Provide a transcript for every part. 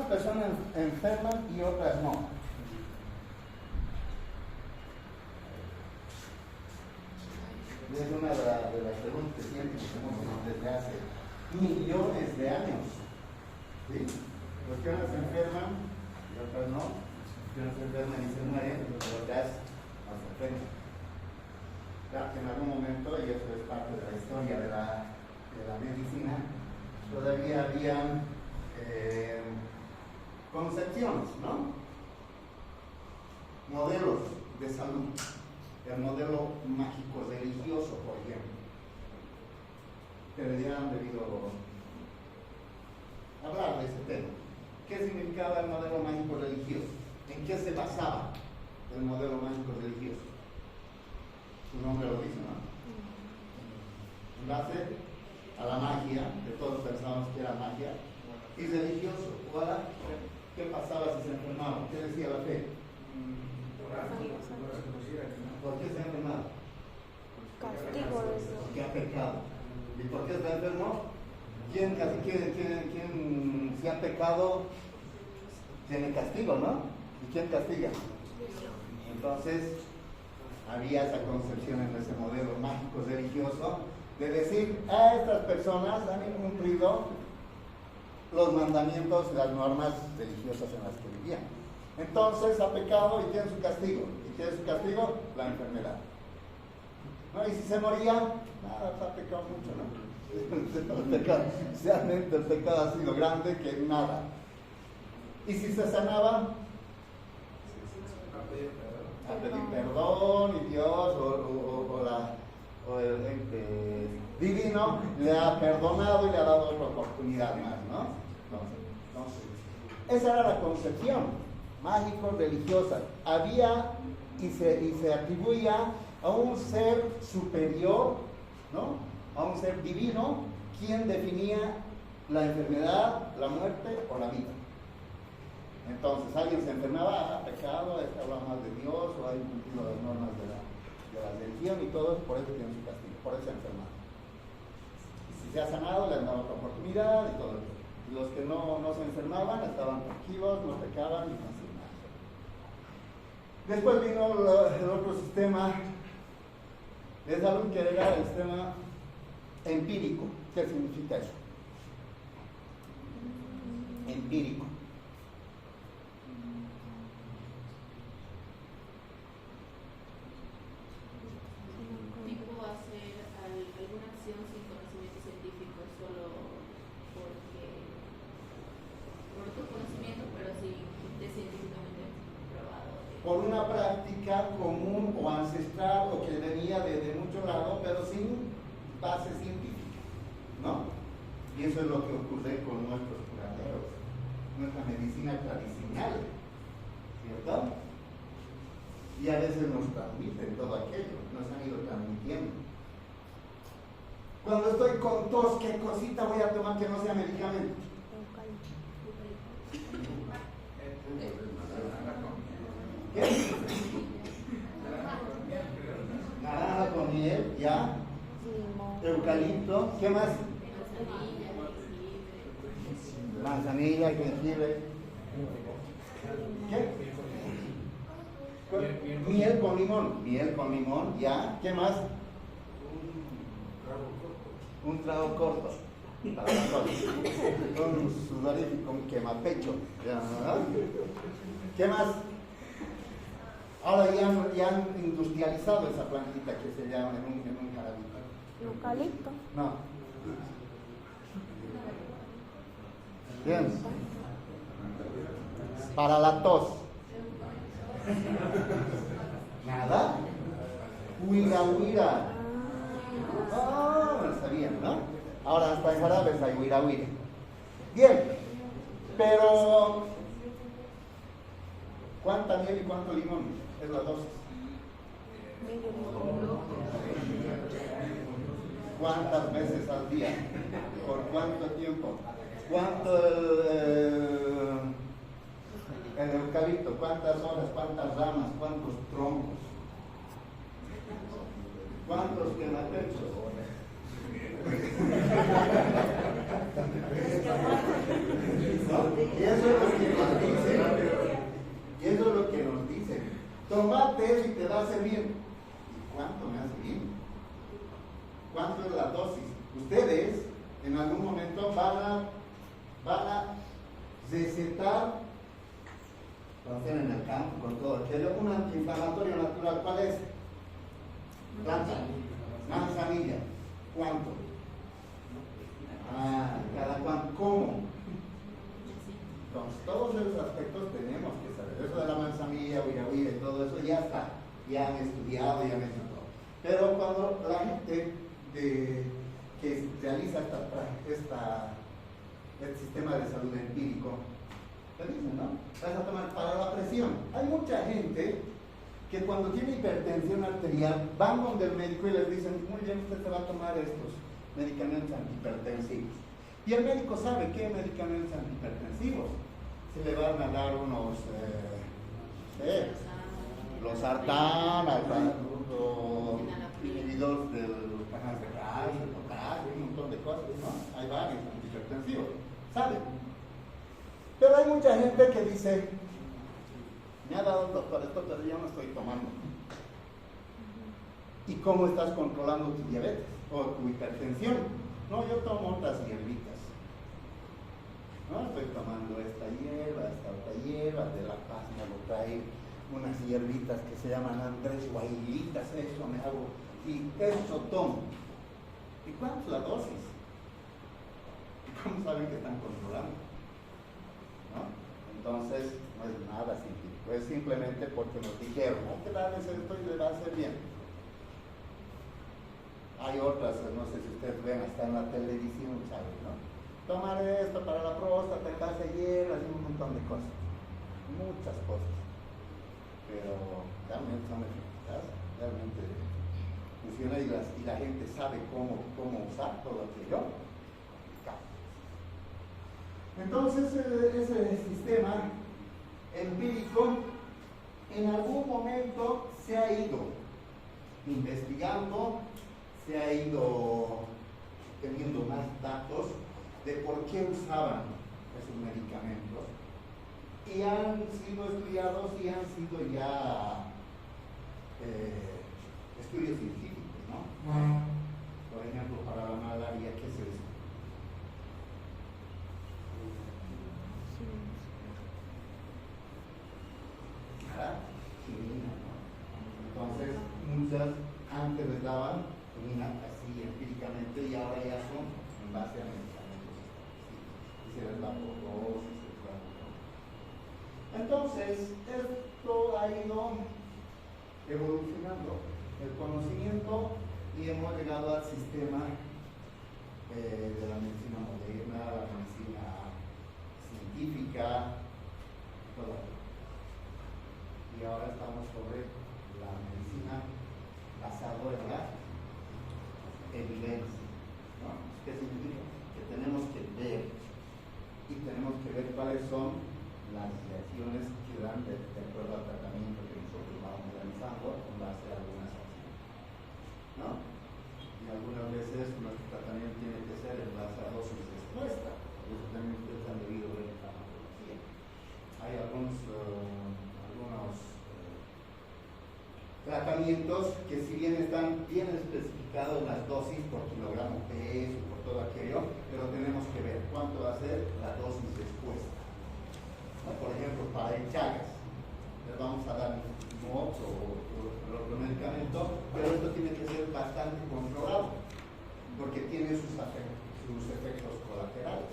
personas enferman y otras no. Es una de las preguntas que siempre hacemos desde hace millones de años. ¿Sí? Los que unas se enferman y otras no. Los que unas se enferman y se mueren, y otras no se enferman. Claro que en algún momento, y eso es parte de la historia de la medicina, todavía habían concepciones, ¿no? Modelos de salud. El modelo mágico religioso, por ejemplo. Pero ya han debido hablar de ese tema. ¿Qué significaba el modelo mágico religioso? ¿En qué se basaba el modelo mágico religioso? Su nombre lo dice, ¿no? En base a la magia, que todos pensábamos que era magia, y religioso. Ahora, ¿qué pasaba si se enfermaba? ¿Qué decía la fe? ¿Por qué se ha enfermado? Castigo eso. Porque ha pecado. ¿Y por qué está enfermo? ¿Quién si ha pecado tiene castigo, ¿no? ¿Y quién castiga? Entonces, había esa concepción en ese modelo mágico religioso de decir, a estas personas han incumplido los mandamientos y las normas religiosas en las que vivían. Entonces ha pecado y tiene su castigo. ¿Y qué es su castigo? La enfermedad. ¿No? Y si se moría, nada, ha pecado mucho, ¿no? Realmente el pecado ha sido grande que nada. Y si se sanaba, a pedir perdón y Dios o el ente divino le ha perdonado y le ha dado otra oportunidad más, ¿no? Entonces, esa era la concepción mágico-religiosa. Había y se atribuía a un ser superior, ¿no? A un ser divino, quien definía la enfermedad, la muerte o la vida. Entonces, alguien se enfermaba, ha pecado, habla mal de Dios, o ha incumplido las normas de la religión y todo, por eso tiene su castigo, por eso se ha enfermado. Y si se ha sanado, le han dado otra oportunidad y todo eso. Y los que no se enfermaban, estaban tranquilos, no pecaban y no hacían nada. Después vino el otro sistema de salud, que era el sistema empírico. ¿Qué significa eso? Empírico. Por una práctica común o ancestral o que venía de mucho lado, pero sin base científica, ¿no? Y eso es lo que ocurre con nuestros curanderos, nuestra medicina tradicional, ¿cierto? Y a veces nos transmiten todo aquello, nos han ido transmitiendo. Cuando estoy con tos, ¿qué cosita voy a tomar que no sea medicamento? ¿Qué? Naranja con miel, ya. Eucalipto, ¿qué más? Manzanilla, jengibre. ¿Qué? Miel con limón, ya. ¿Qué más? Un trago corto. Con sudorífico, un quemapecho. ¿Qué más? Ahora ya han industrializado esa plantita que se llama en un jarabito. Eucalipto. No. Bien. Para la tos. Nada. Huira. Ah, no sabían, ¿no? Ahora hasta en jarabes hay huira. Bien. Pero ¿cuánta miel y cuánto limón? Es la dosis. ¿Cuántas veces al día? ¿Por cuánto tiempo? ¿Cuánto el eucalipto? ¿Cuántas horas? ¿Cuántas ramas? ¿Cuántos troncos? ¿Cuántos quemapechos? ¿No? Y eso es lo que Tomate y te va a hacer bien. ¿Y cuánto me hace bien? ¿Cuánto es la dosis? Ustedes en algún momento van a recetar, van a hacer en el campo con todo aquello, un antiinflamatorio natural. ¿Cuál es? Planta. Manzanilla. ¿Cuánto? ¿Cada cuánto? ¿Cómo? Entonces, todos esos aspectos tenemos que saber. Eso de la manzanilla, huira y todo eso ya está. Ya han estudiado, ya han hecho todo. Pero cuando la gente que realiza este sistema de salud empírico, te dicen, ¿no? Vas a tomar para la presión. Hay mucha gente que cuando tiene hipertensión arterial van donde el médico y les dicen, muy bien, usted se va a tomar estos medicamentos antihipertensivos. Y el médico sabe qué medicamentos antihipertensivos. Se le van a dar unos, los sartán, inhibidores del canal de calcio, potasio, un montón de cosas, ¿no? Hay varios antihipertensivos, ¿saben? Pero hay mucha gente que dice, me ha dado el doctor esto, pero yo no estoy tomando. ¿Y cómo estás controlando tu diabetes o tu hipertensión? No, yo tomo otras hierbitas. No, estoy tomando esta hierba, esta otra hierba, de La Paz me lo trae unas hierbitas que se llaman Andrés Guailitas, eso me hago, y eso tomo. ¿Y cuánto es la dosis? ¿Y cómo saben que están controlando? ¿No? Entonces, no es nada científico, es simplemente porque nos dijeron, hay que darles esto y le va a hacer bien. Hay otras, no sé si ustedes ven, hasta en la televisión, ¿saben? ¿No? Tomar esto para la próstata, en base a hierbas y un montón de cosas. Muchas cosas. Pero realmente son eficaces, realmente funciona y la gente sabe cómo usar todo aquello. Entonces, ese sistema empírico en algún momento se ha ido investigando, se ha ido teniendo más datos de por qué usaban esos medicamentos y han sido estudiados y han sido ya estudios científicos, ¿no? Por ejemplo, para la malaria, ¿qué es eso? Quinina, ¿no? Entonces, muchas antes les daban quinina así empíricamente y ahora ya son en base a medicamentos. Y se les da por dosis, entonces, esto ha ido evolucionando el conocimiento y hemos llegado al sistema de la medicina moderna, la medicina científica, todo. Y ahora estamos sobre la medicina basada en la evidencia, ¿no? ¿Qué significa? Que tenemos que ver y tenemos que ver cuáles son las reacciones que dan de acuerdo al tratamiento que nosotros vamos realizando en base a algunas acciones, ¿no? Y algunas veces nuestro tratamiento tiene que ser en base a dosis de respuesta. Eso también ustedes han debido ver en farmacología. Hay algunos tratamientos que si bien están bien especificados las dosis por kilogramo peso, por todo aquello, pero tenemos que ver cuánto va a ser la dosis respuesta. Por ejemplo, para el Chagas, les vamos a dar MOX o otro medicamento, pero esto tiene que ser bastante controlado, porque tiene sus efectos colaterales.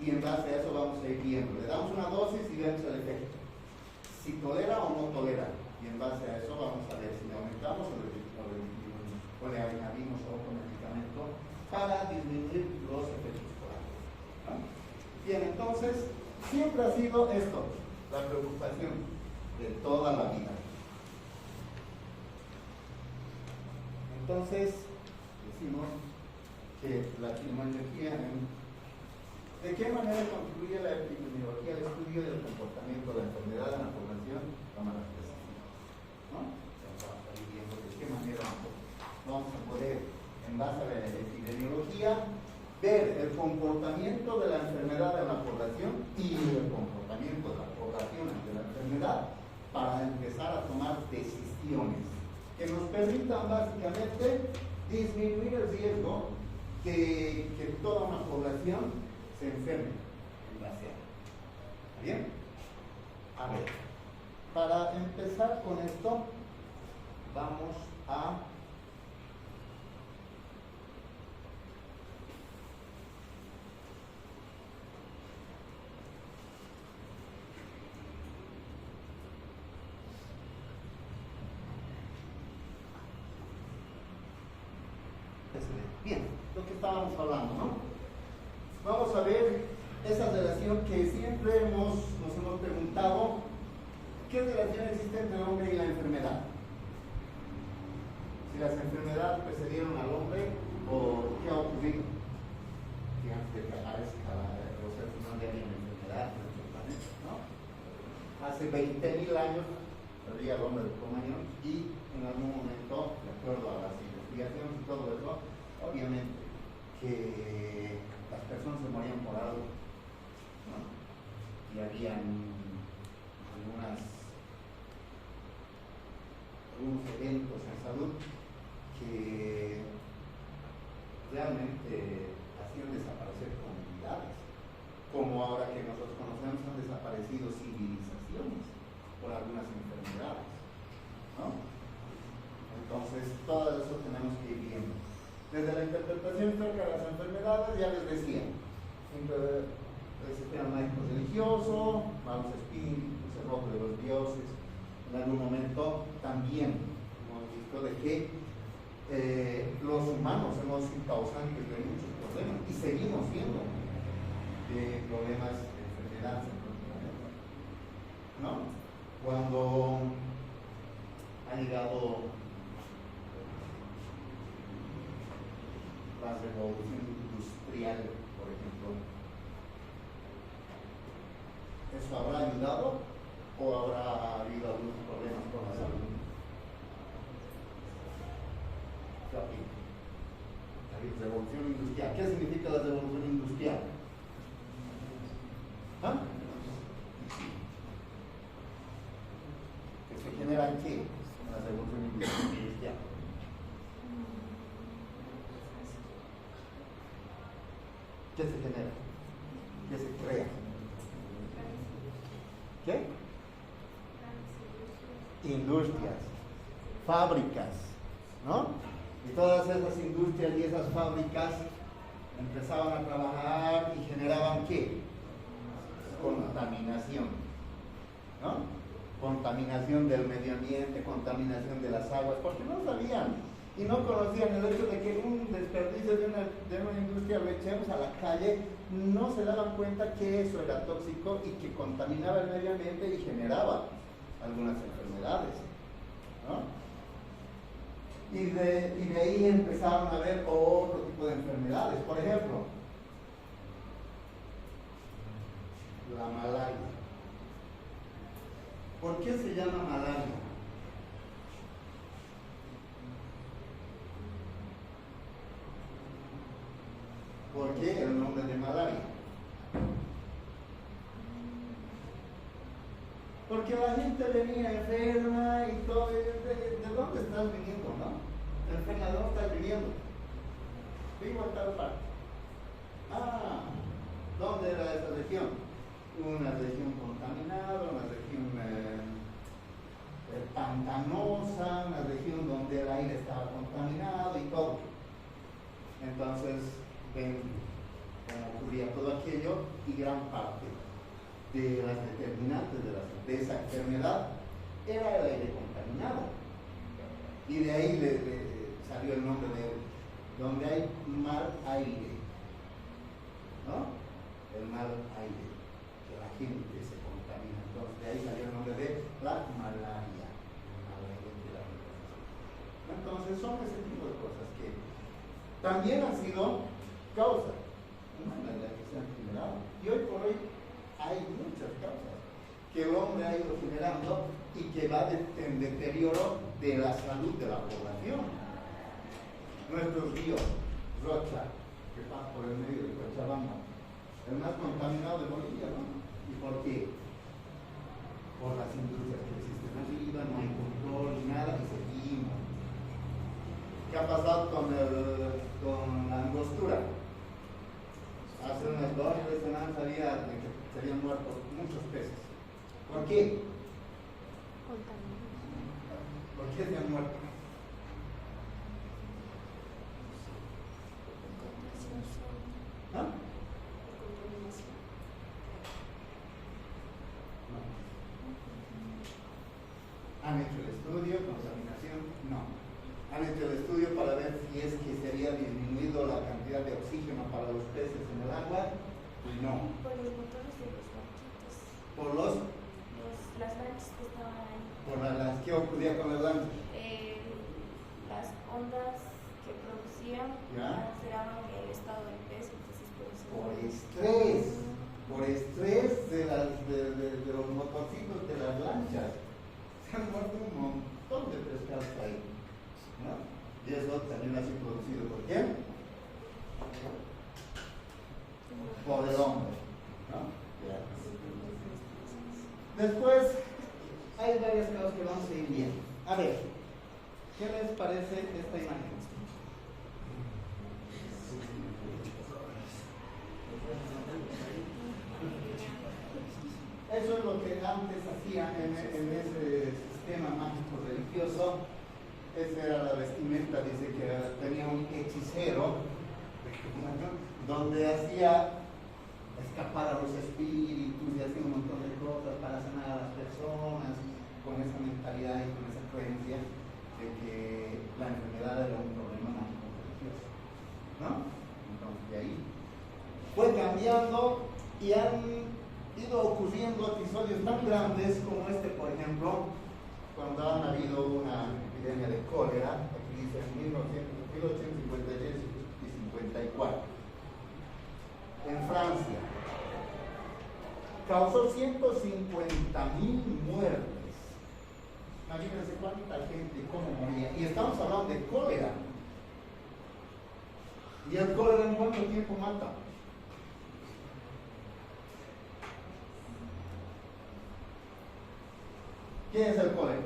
Y en base a eso vamos a ir viendo. Le damos una dosis y vemos el efecto. Si tolera o no tolera. Y en base a eso vamos a ver si le aumentamos o le añadimos otro medicamento para disminuir los efectos colaterales, ¿no? Bien, entonces, siempre ha sido esto, la preocupación de toda la vida. Entonces, decimos que la epidemiología, ¿de qué manera contribuye la epidemiología al estudio del comportamiento de la enfermedad en la población? Vamos a ¿no? Vamos a ir viendo de qué manera vamos a poder, en base a la epidemiología, ver el comportamiento de la enfermedad en la población y el comportamiento de la población ante la enfermedad para empezar a tomar permitan básicamente disminuir el riesgo que toda una población se enferme en base a. ¿Está bien? A ver, para empezar con esto, vamos a bien, lo que estábamos hablando, ¿no? Vamos a ver esa relación que siempre nos hemos preguntado, ¿qué relación existe entre el hombre y la enfermedad? Si las enfermedades precedieron al hombre, ¿o qué ha ocurrido? Que antes de que aparezca los seres humanos ya había enfermedad en nuestro planeta, ¿no? Hace 20.000 años había el hombre de Cromañón y en algún momento, de acuerdo a las investigaciones y todo eso, obviamente que las personas se morían por algo, ¿no? Y habían algunos eventos en salud que realmente hacían desaparecer comunidades, como ahora que nosotros conocemos han desaparecido civilizaciones por algunas enfermedades, ¿no? Entonces todo eso tenemos que ir viendo. Desde la interpretación histórica de las enfermedades, ya les decía, el sistema mágico religioso, malos espíritus, el robo de los dioses. En algún momento también hemos visto de que los humanos hemos sido causantes de muchos problemas y seguimos siendo problemas de enfermedades en nuestro planeta, ¿no? Cuando ha llegado la revolución industrial, por ejemplo, ¿eso habrá ayudado o habrá habido algunos problemas con la salud? ¿Qué opinan? La revolución industrial. ¿Qué significa la revolución industrial? ¿Ah? ¿Que se genera qué en la revolución industrial? ¿Qué se genera? ¿Qué se crea? ¿Qué? Industrias, fábricas, ¿no? Y todas esas industrias y esas fábricas empezaban a trabajar y generaban ¿qué? Contaminación, ¿no? Contaminación del medio ambiente, contaminación de las aguas, porque no sabían y no conocían el hecho de que un desperdicio de una industria lo echemos a la calle, no se daban cuenta que eso era tóxico y que contaminaba el medio ambiente y generaba algunas enfermedades, ¿no? Y de ahí empezaron a haber otro tipo de enfermedades. Por ejemplo, la malaria. ¿Por qué se llama malaria? ¿Por qué el nombre de malaria? Porque la gente venía enferma y todo. ¿De dónde estás viniendo, no? Enferma, ¿de dónde estás viniendo? Vivo en tal parte. Ah, ¿dónde era esa región? Una región contaminada, una región pantanosa, una región donde el aire estaba contaminado y todo. Entonces, ven cómo ocurría todo aquello y gran parte de las determinantes de esa enfermedad era el aire contaminado. Y de ahí le salió el nombre de donde hay mal aire, ¿no? El mal aire, que la gente se contamina. Entonces de ahí salió el nombre de la malaria, el mal aire de la vida. Entonces son ese tipo de cosas que también han sido causa humana de la que se han generado. Y hoy por hoy hay muchas causas que el hombre ha ido generando y que va en deterioro de la salud de la población. Nuestros ríos, Rocha, que pasa por el medio de Cochabamba, el más contaminado de Bolivia, ¿no? ¿Y por qué? Por las industrias que existen arriba, no hay control ni nada, y seguimos pasado con la angostura? Hace unas 2 o 3 semanas había de que se habían muerto muchos peces. ¿Por qué? ¿Por qué se han muerto? ¿No? ¿Han hecho el estudio? ¿Contaminación? No. ¿Han hecho el estudio para ver si es que se había disminuido la cantidad de oxígeno para los peces en el agua? Pues no. Por los motores de los barquitos. ¿Por Las lanchas que estaban ahí. ¿Qué ocurría con las lanchas? Las ondas que producían ¿Ya? alteraban el estado del pez, entonces por eso. Por estrés de los motorcitos de las lanchas. Se han muerto un montón de pescados ahí, ¿no? Y eso también ha sido producido ¿por quién? Por el hombre, ¿no? Ya. Después hay varias cosas que vamos a ir viendo. A ver, ¿qué les parece esta imagen? Eso es lo que antes hacía en ese sistema mágico religioso. Esa era la vestimenta, dice que tenía un hechicero, donde hacía escapar a los espíritus y hacía un montón de cosas para sanar a las personas, con esa mentalidad y con esa creencia de que la enfermedad era un problema mágico religioso, ¿no? Entonces de ahí fue cambiando y han ido ocurriendo episodios tan grandes como este, por ejemplo, cuando han habido una epidemia de cólera, aquí dice en 1853 y 54, en Francia, causó 150.000 muertes. Imagínense cuánta gente, cómo moría. Y estamos hablando de cólera. ¿Y el cólera en cuánto tiempo mata? ¿Qué es el cólera?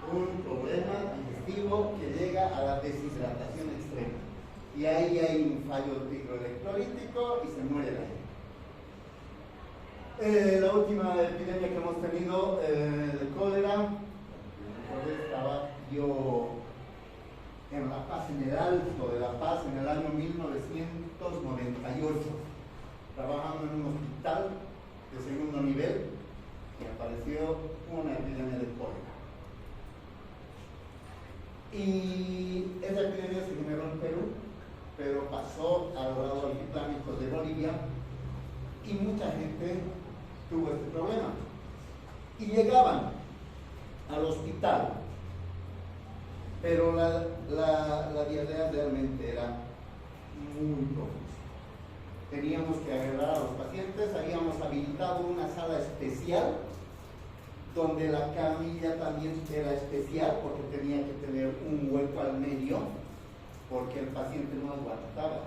Un problema digestivo que llega a la deshidratación extrema. Y ahí hay un fallo hidroelectrolítico y se muere la gente. La última epidemia que hemos tenido de cólera, estaba yo en La Paz, en el Alto de La Paz, en el año 1998, trabajando en un hospital de segundo nivel, y apareció una epidemia de cólera. Y esa epidemia se generó en Perú, pero pasó a los lados altiplánicos de Bolivia y mucha gente tuvo este problema. Y llegaban al hospital, pero la diarrea realmente era muy profunda. Teníamos que agarrar a los pacientes, habíamos habilitado una sala especial donde la camilla también era especial porque tenía que tener un hueco al medio porque el paciente no aguantaba,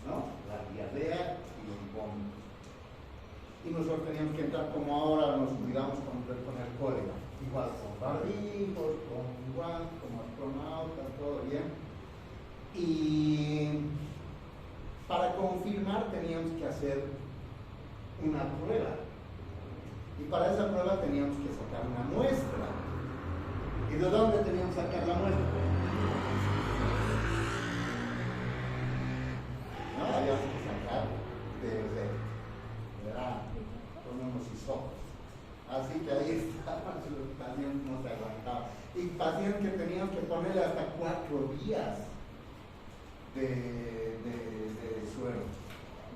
¿no? La diarrea y el vómito. Y nosotros teníamos que entrar como ahora nos cuidamos con el cólera, igual con barbijos, con guantes, como astronautas, todo bien. Y para confirmar teníamos que hacer una prueba. Y para esa prueba teníamos que sacar una muestra. ¿Y de dónde teníamos que sacar la muestra? No, habíamos que sacar con unos hisopos. Así que ahí estaban, los pacientes no se aguantaban. Y pacientes que tenían que ponerle hasta 4 días de suero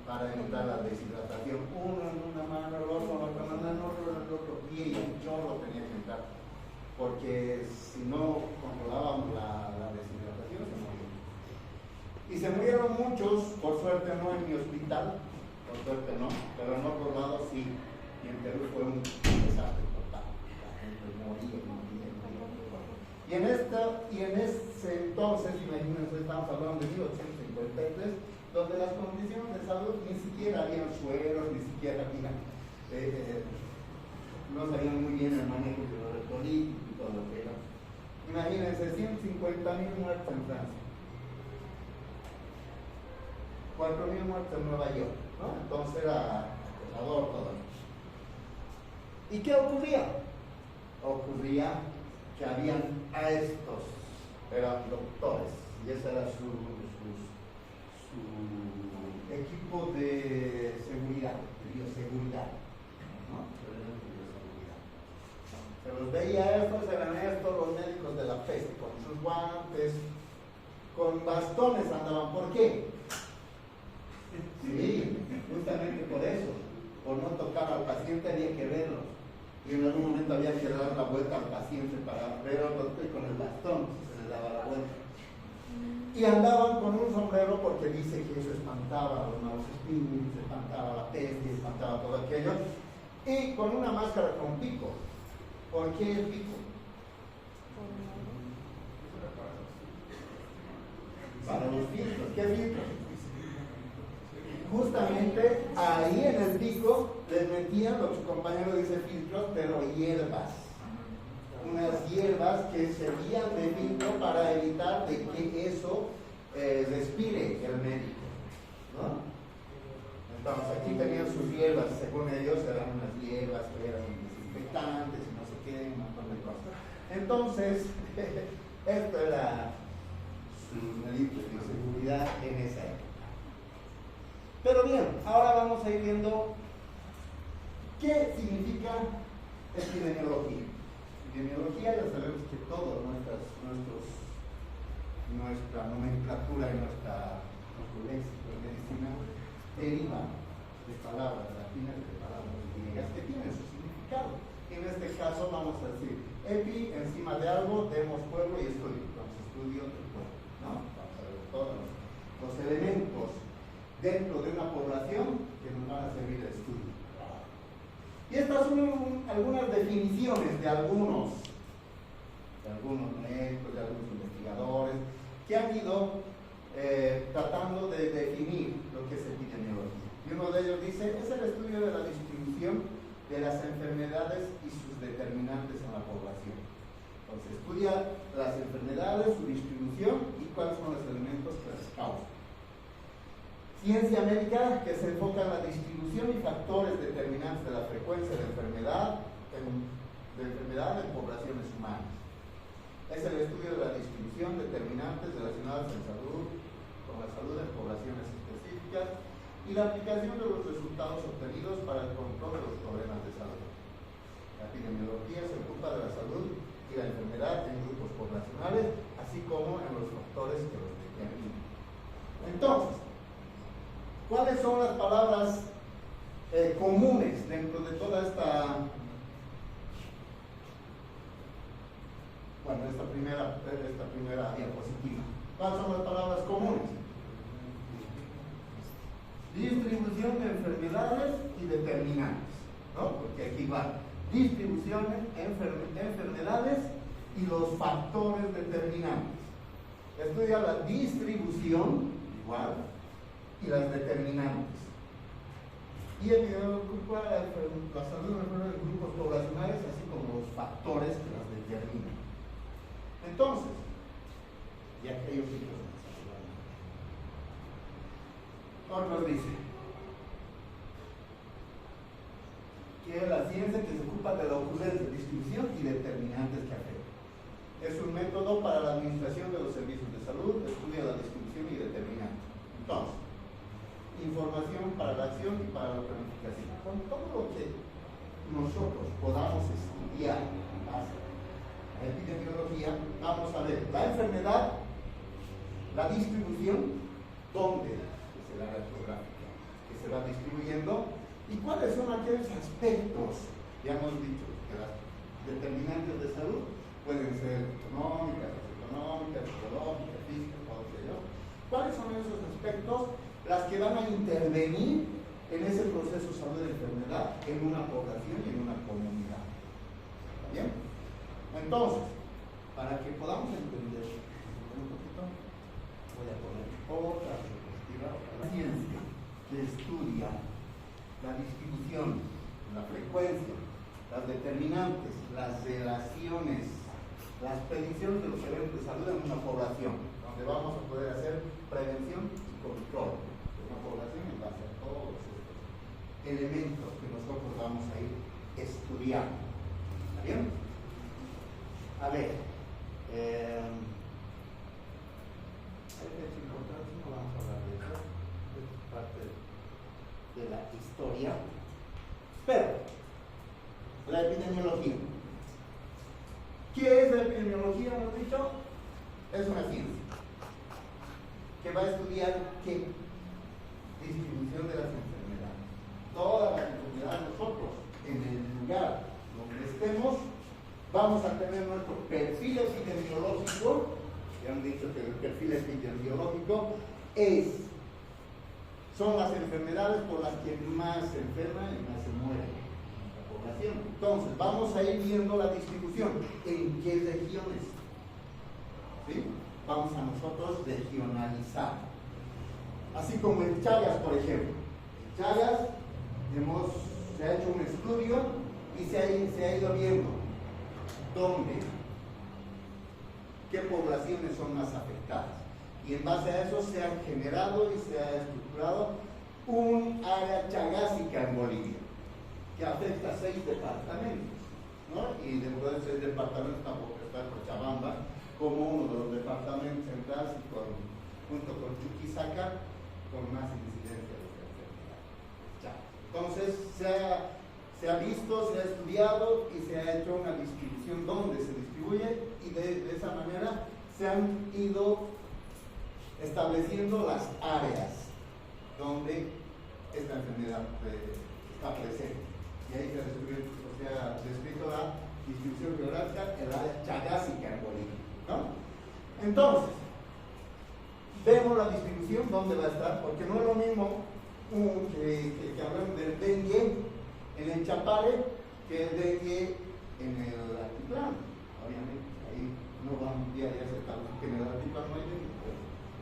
para evitar la deshidratación, uno en una mano, el otro en la otra mano, el otro en el otro pie, y yo lo tenía que entrar, porque si no controlábamos la deshidratación se moría. Y se murieron muchos, por suerte no en mi hospital, por suerte no, pero en otros lados sí, y en Perú fue un desastre total, la gente moría. Y en ese entonces, imagínense, estamos hablando de 1853, donde las condiciones de salud ni siquiera habían sueros, ni siquiera había, no sabían muy bien el manejo de los electrolitos y todo lo que era. Imagínense, 150,000 muertos en Francia, 4,000 muertos en Nueva York, ¿no? Entonces era acosador todo. ¿Y qué ocurría? Ocurría que habían a estos, eran doctores, y ese era su equipo de seguridad, de bioseguridad, ¿no? Se los veía estos, eran estos los médicos de la peste, con sus guantes, con bastones andaban. ¿Por qué? Sí, justamente por eso. Por no tocar al paciente había que verlo. Y en algún momento había que dar la vuelta al paciente para ver al doctor, y con el bastón se le daba la vuelta. Y andaban con un sombrero porque dice que eso espantaba a los malos espíritus, espantaba la peste, espantaba todo aquello. Y con una máscara con pico. ¿Por qué el pico? Para los filtros. ¿Qué filtros? Justamente ahí en el pico les metían, lo que su compañero dice filtros, pero hierbas. Unas hierbas que servían de filtro para evitar de que eso respire el médico, ¿no? Entonces aquí tenían sus hierbas, según ellos eran unas hierbas que eran desinfectantes y no sé qué, un montón de cosas. Entonces, esto era su medida de seguridad en esa época. Pero bien, ahora vamos a ir viendo qué significa epidemiología. Epidemiología, ya sabemos que todo nuestra nomenclatura y nuestro léxico de medicina deriva de palabras latinas, de palabras griegas que tienen su significado. En este caso vamos a decir epi, encima de algo, demos pueblo y estudio. Entonces estudio del pueblo, ¿no? Vamos a ver todos los elementos dentro de una población que nos van a servir de estudio. Y estas son algunas definiciones de algunos médicos, de algunos investigadores que han ido tratando de definir lo que es epidemiología. Y uno de ellos dice, es el estudio de la distribución de las enfermedades y sus determinantes en la población. Entonces, estudia las enfermedades, su distribución y cuáles son los elementos que las causan. Ciencia médica, que se enfoca en la distribución y factores determinantes de la frecuencia de enfermedad en poblaciones humanas. Es el estudio de la distribución, determinantes relacionadas con la salud en poblaciones específicas y la aplicación de los resultados obtenidos para el control de los problemas de salud. La epidemiología se ocupa de la salud y la enfermedad en grupos poblacionales, así como en los factores que los determinan. Entonces, ¿cuáles son las palabras comunes dentro de toda esta primera diapositiva? ¿Cuáles son las palabras comunes? Distribución de enfermedades y determinantes, ¿no? Porque aquí va distribución, enfermedades y los factores determinantes. Estudia la distribución, igual, y las determinantes. Y ocupa la salud de grupos poblacionales, así como los factores que las determinan. Entonces, y aquellos hijos de otros dicen que es la ciencia que se ocupa de la ocurrencia, distribución y determinantes que afectan. Es un método para la administración de los servicios de salud, estudia la distribución y determinantes. Entonces, información para la acción y para la planificación. Con todo lo que nosotros podamos estudiar en base a la epidemiología, vamos a ver la enfermedad, la distribución, dónde es el área geográfica que se va distribuyendo y cuáles son aquellos aspectos. Ya hemos dicho que las determinantes de salud pueden ser económicas, socioeconómicas, psicológicas, físicas, todo aquello. ¿Cuáles son esos aspectos las que van a intervenir en ese proceso de salud de enfermedad en una población y en una comunidad? ¿Está bien? Entonces, para que podamos entender un poquito, voy a poner otra perspectiva. La ciencia que estudia la distribución, la frecuencia, las determinantes, las relaciones las predicciones de los eventos de salud en una población, donde vamos a poder hacer prevención y control de una población en base a todos estos elementos que nosotros vamos a ir estudiando. ¿Está bien? A ver, es importante, no vamos a hablar de eso, es parte de la historia, pero la epidemiología. ¿Qué es la epidemiología? Hemos dicho, es una ciencia que va a estudiar qué distribución de las enfermedades. Todas las enfermedades, nosotros en el lugar donde estemos vamos a tener nuestro perfil epidemiológico. Ya han dicho que el perfil epidemiológico son las enfermedades por las que más se enferman y más se mueren en nuestra población. Entonces, vamos a ir viendo la distribución. ¿En qué regiones? ¿Sí? Vamos a nosotros regionalizar. Así como en Chagas, por ejemplo. En Chagas se ha hecho un estudio y se ha ido viendo dónde, qué poblaciones son más afectadas. Y en base a eso se ha generado y se ha estructurado un área chagásica en Bolivia, que afecta a 6 departamentos, ¿no? Y dentro de 6 departamentos tampoco está Cochabamba como uno de los departamentos centrales y junto con Chuquisaca con más incidencia de esta enfermedad. Entonces se ha visto, se ha estudiado y se ha hecho una distribución donde se distribuye, y de esa manera se han ido estableciendo las áreas donde esta enfermedad está presente. Y ahí se ha descrito la distribución geográfica en la área chagásica en Bolivia, ¿no? Entonces, vemos la distribución donde va a estar, porque no es lo mismo que hablamos del dengue en el Chapare que el dengue en el altiplano. Obviamente, ahí no vamos a aceptar que en el altiplano no hay dengue.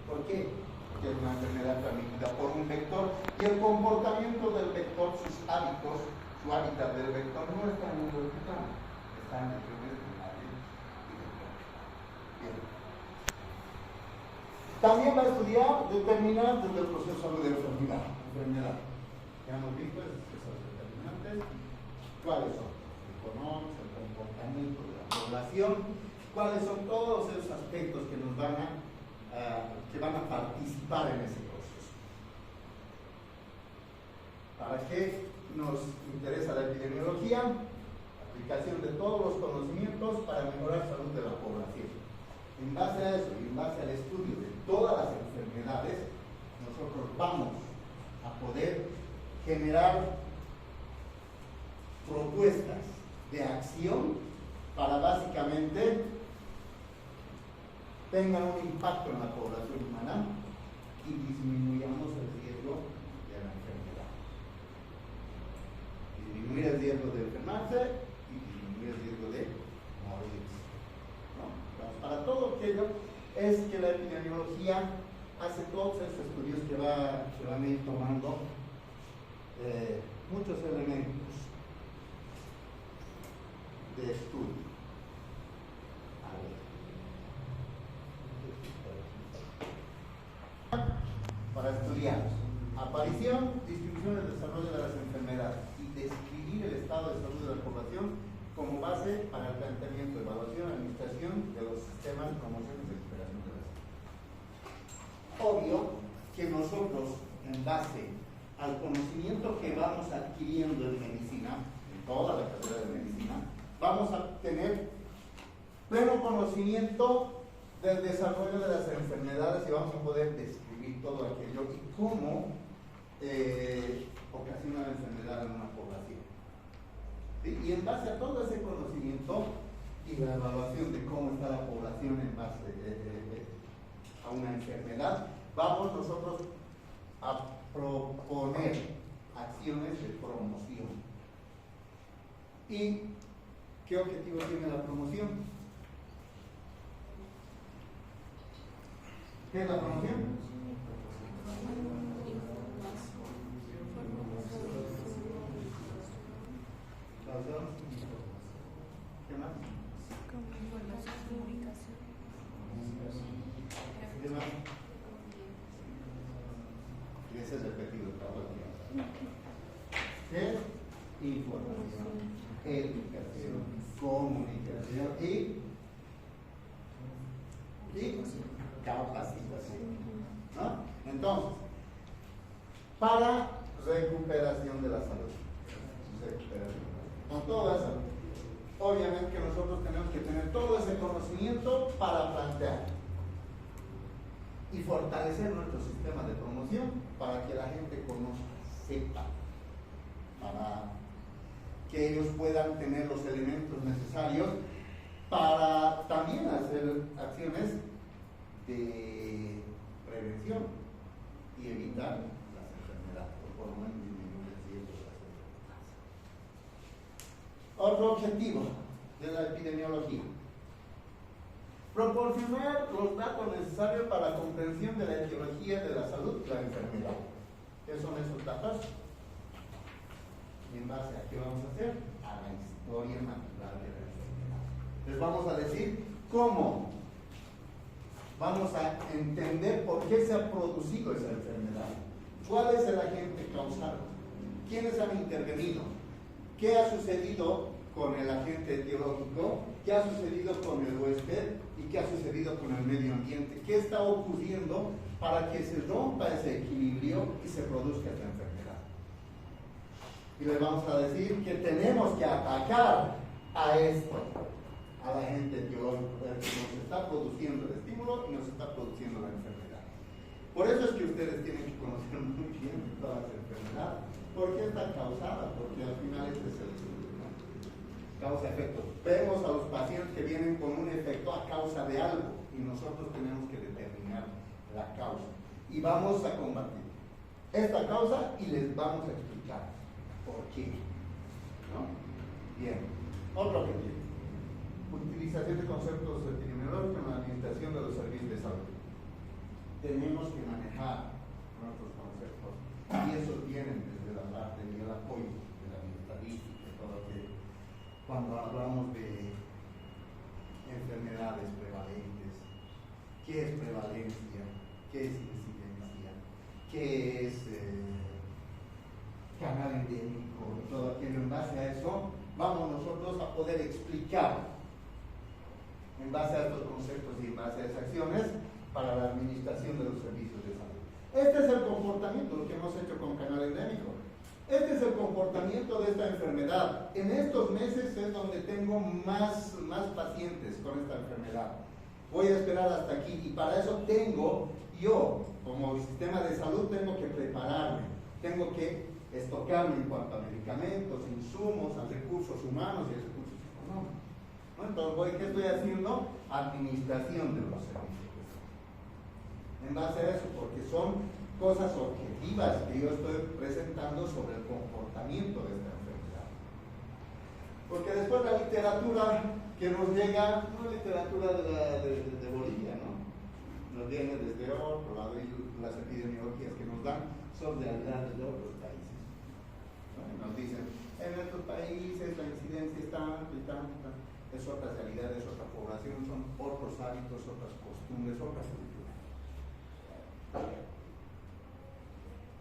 ¿Por qué? Porque es una enfermedad transmitida por un vector y el comportamiento del vector, sus hábitos, su hábitat del vector no está en el altiplano, está en el regiones primarias y vector. También va a estudiar determinantes del proceso de enfermedad. Ya hemos visto esos determinantes, cuáles son el económico, el comportamiento de la población, cuáles son todos esos aspectos que nos van a participar en ese proceso. ¿Para qué nos interesa la epidemiología? Aplicación de todos los conocimientos para mejorar la salud de la población. En base a eso y en base al estudio de todas las enfermedades, nosotros vamos a poder generar propuestas de acción para básicamente tengan un impacto en la población humana y disminuyamos el riesgo de la enfermedad. Disminuir el riesgo de enfermarse y disminuir el riesgo de morirse, ¿no? Entonces, para todo aquello es que la epidemiología hace todos esos estudios que van a ir tomando muchos elementos de estudio. Para estudiar aparición, distribución y desarrollo de las enfermedades y describir el estado de salud de la población como base para el planteamiento, evaluación, administración de los sistemas, promoción y recuperación de la salud. Obvio que nosotros, en base al conocimiento que vamos adquiriendo en medicina, en toda la carrera de medicina, vamos a tener pleno conocimiento del desarrollo de las enfermedades y vamos a poder describir todo aquello y cómo ocasiona la enfermedad en una población. ¿Sí? Y en base a todo ese conocimiento y la evaluación de cómo está la población en base a una enfermedad, vamos nosotros a proponer acciones de promoción. ¿Y qué objetivo tiene la promoción? ¿Qué es la promoción? ¿Qué más? Comunicación. ¿Qué más? Y ese es repetido todo el día. ¿Qué? Información, educación, comunicación y capacitación. ¿No? Entonces, para recuperación de la salud. Con todo eso, obviamente que nosotros tenemos que tener todo ese conocimiento para plantear y fortalecer nuestro sistema de promoción para que la gente conozca, sepa, para que ellos puedan tener los elementos necesarios para también hacer acciones de prevención y evitar las enfermedades, o por lo menos disminuir el riesgo de las enfermedades. Otro objetivo de la epidemiología: proporcionar los datos necesarios para la comprensión de la etiología de la salud y la enfermedad. ¿Qué son esos datos? ¿Y en base a qué vamos a hacer? A la historia natural de la enfermedad. Les vamos a decir cómo vamos a entender por qué se ha producido esa enfermedad, cuál es el agente causal, quiénes han intervenido, qué ha sucedido con el agente etiológico, qué ha sucedido con el huésped y qué ha sucedido con el medio ambiente, qué está ocurriendo para que se rompa ese equilibrio y se produzca esta enfermedad. Y les vamos a decir que tenemos que atacar a esto, al agente etiológico, que nos está produciendo el estímulo y nos está produciendo la enfermedad. Por eso es que ustedes tienen que conocer muy bien todas las enfermedades. ¿Por qué están causadas? Porque al final este es el causa-efecto. Vemos a los pacientes que vienen con un efecto a causa de algo y nosotros tenemos que determinar la causa. Y vamos a combatir esta causa y les vamos a explicar por qué. ¿No? Bien. Otro objetivo: utilización de conceptos epidemiológicos en la administración de los servicios de salud. Tenemos que manejar nuestros conceptos y esos vienen desde la parte del apoyo de la estadística, todo lo que cuando hablamos de enfermedades prevalentes, ¿qué es prevalencia? ¿Qué es incidencia? ¿Qué es canal endémico? Y todo aquello. En base a eso vamos nosotros a poder explicar, en base a estos conceptos y en base a esas acciones, para la administración de los servicios de salud. Este es el comportamiento, lo que hemos hecho con canal endémico. Este es el comportamiento de esta enfermedad. En estos meses es donde tengo más pacientes con esta enfermedad. Voy a esperar hasta aquí y para eso tengo, yo como sistema de salud, tengo que prepararme, tengo que estocarme en cuanto a medicamentos, insumos, a recursos humanos y recursos económicos. ¿No? Entonces, ¿qué estoy haciendo? Administración de los servicios. En base a eso, porque son cosas objetivas que yo estoy presentando sobre el comportamiento de esta enfermedad. Porque después la literatura que nos llega, no literatura de Bolivia, ¿no? Nos viene desde otro lado y las epidemiologías que nos dan son realidades de otros países. ¿No? Nos dicen, en estos países la incidencia es tanto y tanto, es otra realidad, es otra población, son otros hábitos, otras costumbres, otras culturas.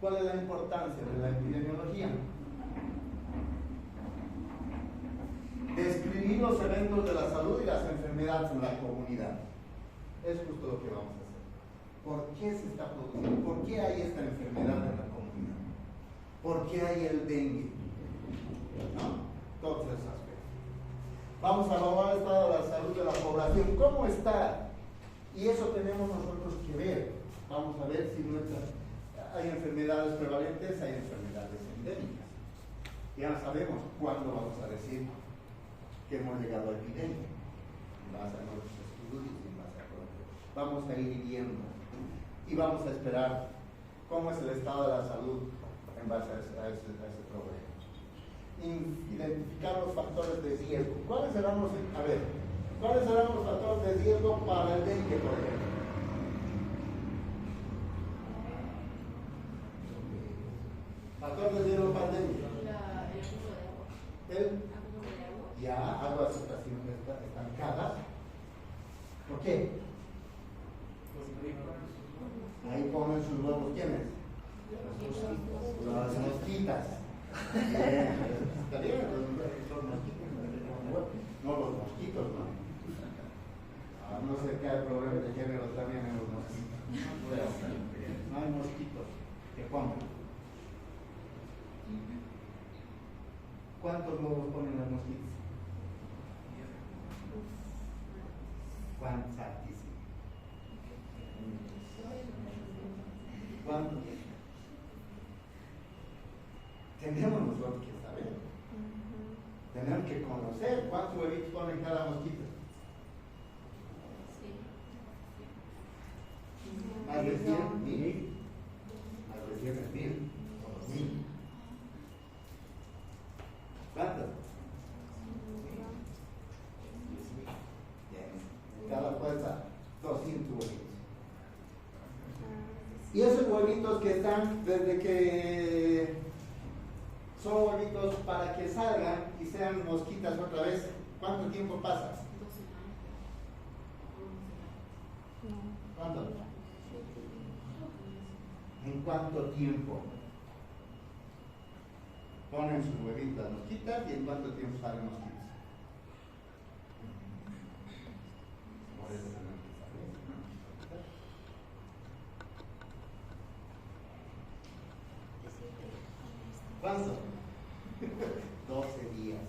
¿Cuál es la importancia de la epidemiología? Describir los eventos de la salud y las enfermedades en la comunidad. Es justo lo que vamos a hacer. ¿Por qué se está produciendo? ¿Por qué hay esta enfermedad en la comunidad? ¿Por qué hay el dengue? ¿No? Todos esos aspectos. Vamos a evaluar el estado de la salud de la población. ¿Cómo está? Y eso tenemos nosotros que ver. Vamos a ver si hay enfermedades prevalentes, hay enfermedades endémicas. Ya sabemos cuándo vamos a decir que hemos llegado a epidemia, en base a nuestros estudios y en base a todo. Vamos a ir viendo y vamos a esperar cómo es el estado de la salud en base a ese problema. Identificar los factores de riesgo. ¿Cuáles serán los factores de riesgo para el dengue, por ejemplo? Factor de riesgo para el dengue. Ya, aguas estancadas, Está bien, los mosquitos, no los mosquitos, ¿no? No sé qué hay problema de género también en los mosquitos. No hay mosquitos que pongan. ¿Cuántos huevos ponen las mosquitas? ¿Cuántos? Altísimos. ¿Cuántos? Tenemos nosotros que saber. Tenemos que conocer cuántos huevitos ponen cada mosquito. Más de 100.000. Más de 100.000. O 2.000. ¿Cuántos? Cada puesta 200 huevitos. Y esos huevitos que están desde que son huevitos para que salgan y sean mosquitas otra vez, ¿cuánto tiempo pasa? ¿Cuánto? ¿En cuánto tiempo ponen sus huevitas mosquitas y en cuánto tiempo salen mosquitas? Por eso tenemos que saber. ¿Cuánto? 12 días.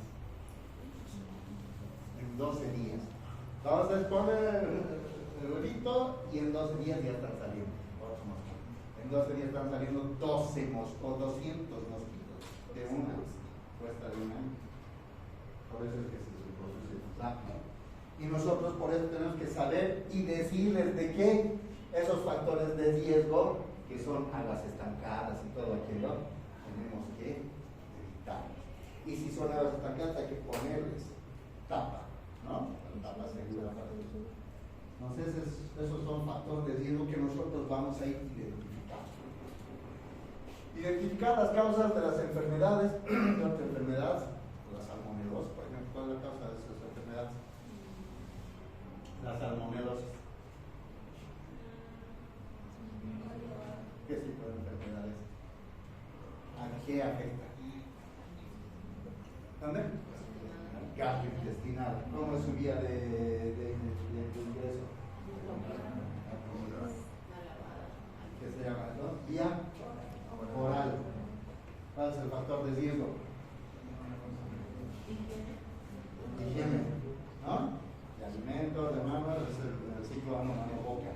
En 12 días. Entonces ponen el huevito y en 12 días ya están saliendo. En 12 días están saliendo 12 o 200 mosquitos de una puesta de un año. Por eso es que se produce rápido. Y nosotros por eso tenemos que saber y decirles de qué esos factores de riesgo, que son aguas estancadas y todo aquello, tenemos que evitarlos. Y si son aguas estancadas hay que ponerles tapa, ¿no? Tapa segura para ellos. Entonces esos son factores de riesgo que nosotros vamos a identificar. Identificar las causas de las enfermedades, de otras enfermedades, la salmonelosis, por ejemplo. ¿Cuál es la causa de esas enfermedades? La salmonelosis. ¿Qué tipo de enfermedades? ¿A qué afecta? ¿Dónde? Gastrointestinal. ¿Cómo es su vía de ingreso? ¿Qué se llama eso? Vía oral. ¿Cuál es el factor de riesgo? Higiene, ¿no? De alimentos, de manos, es el ciclo ano-mano-boca,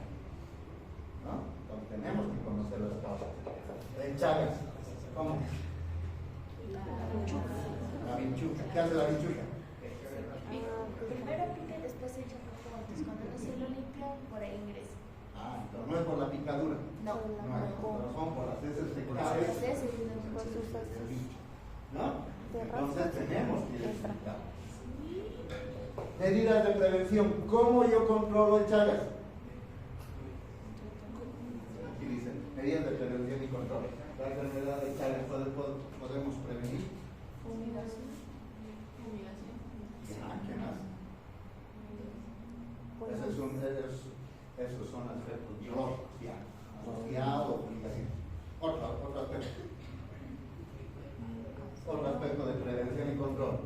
¿no? Entonces tenemos que conocer las causas. En Chagas, ¿cómo? La vinchuca. ¿Qué hace la vinchuca? Primero pica y después se echa por todo. Entonces cuando no se lo limpia, por ahí ingresa. Entonces no es por la picadura. No, son por las heces fecales. Del bicho, ¿no? Entonces tenemos que identificar. Medidas de prevención. ¿Cómo yo controlo el Chagas? Aquí dice, medidas de prevención y control. La enfermedad de Chagas podemos prevenir. Fumigación. ¿Qué más? Esos son aspectos biológicos, ya. Asociado o fumigación. Otro aspecto. Otro aspecto de prevención y control.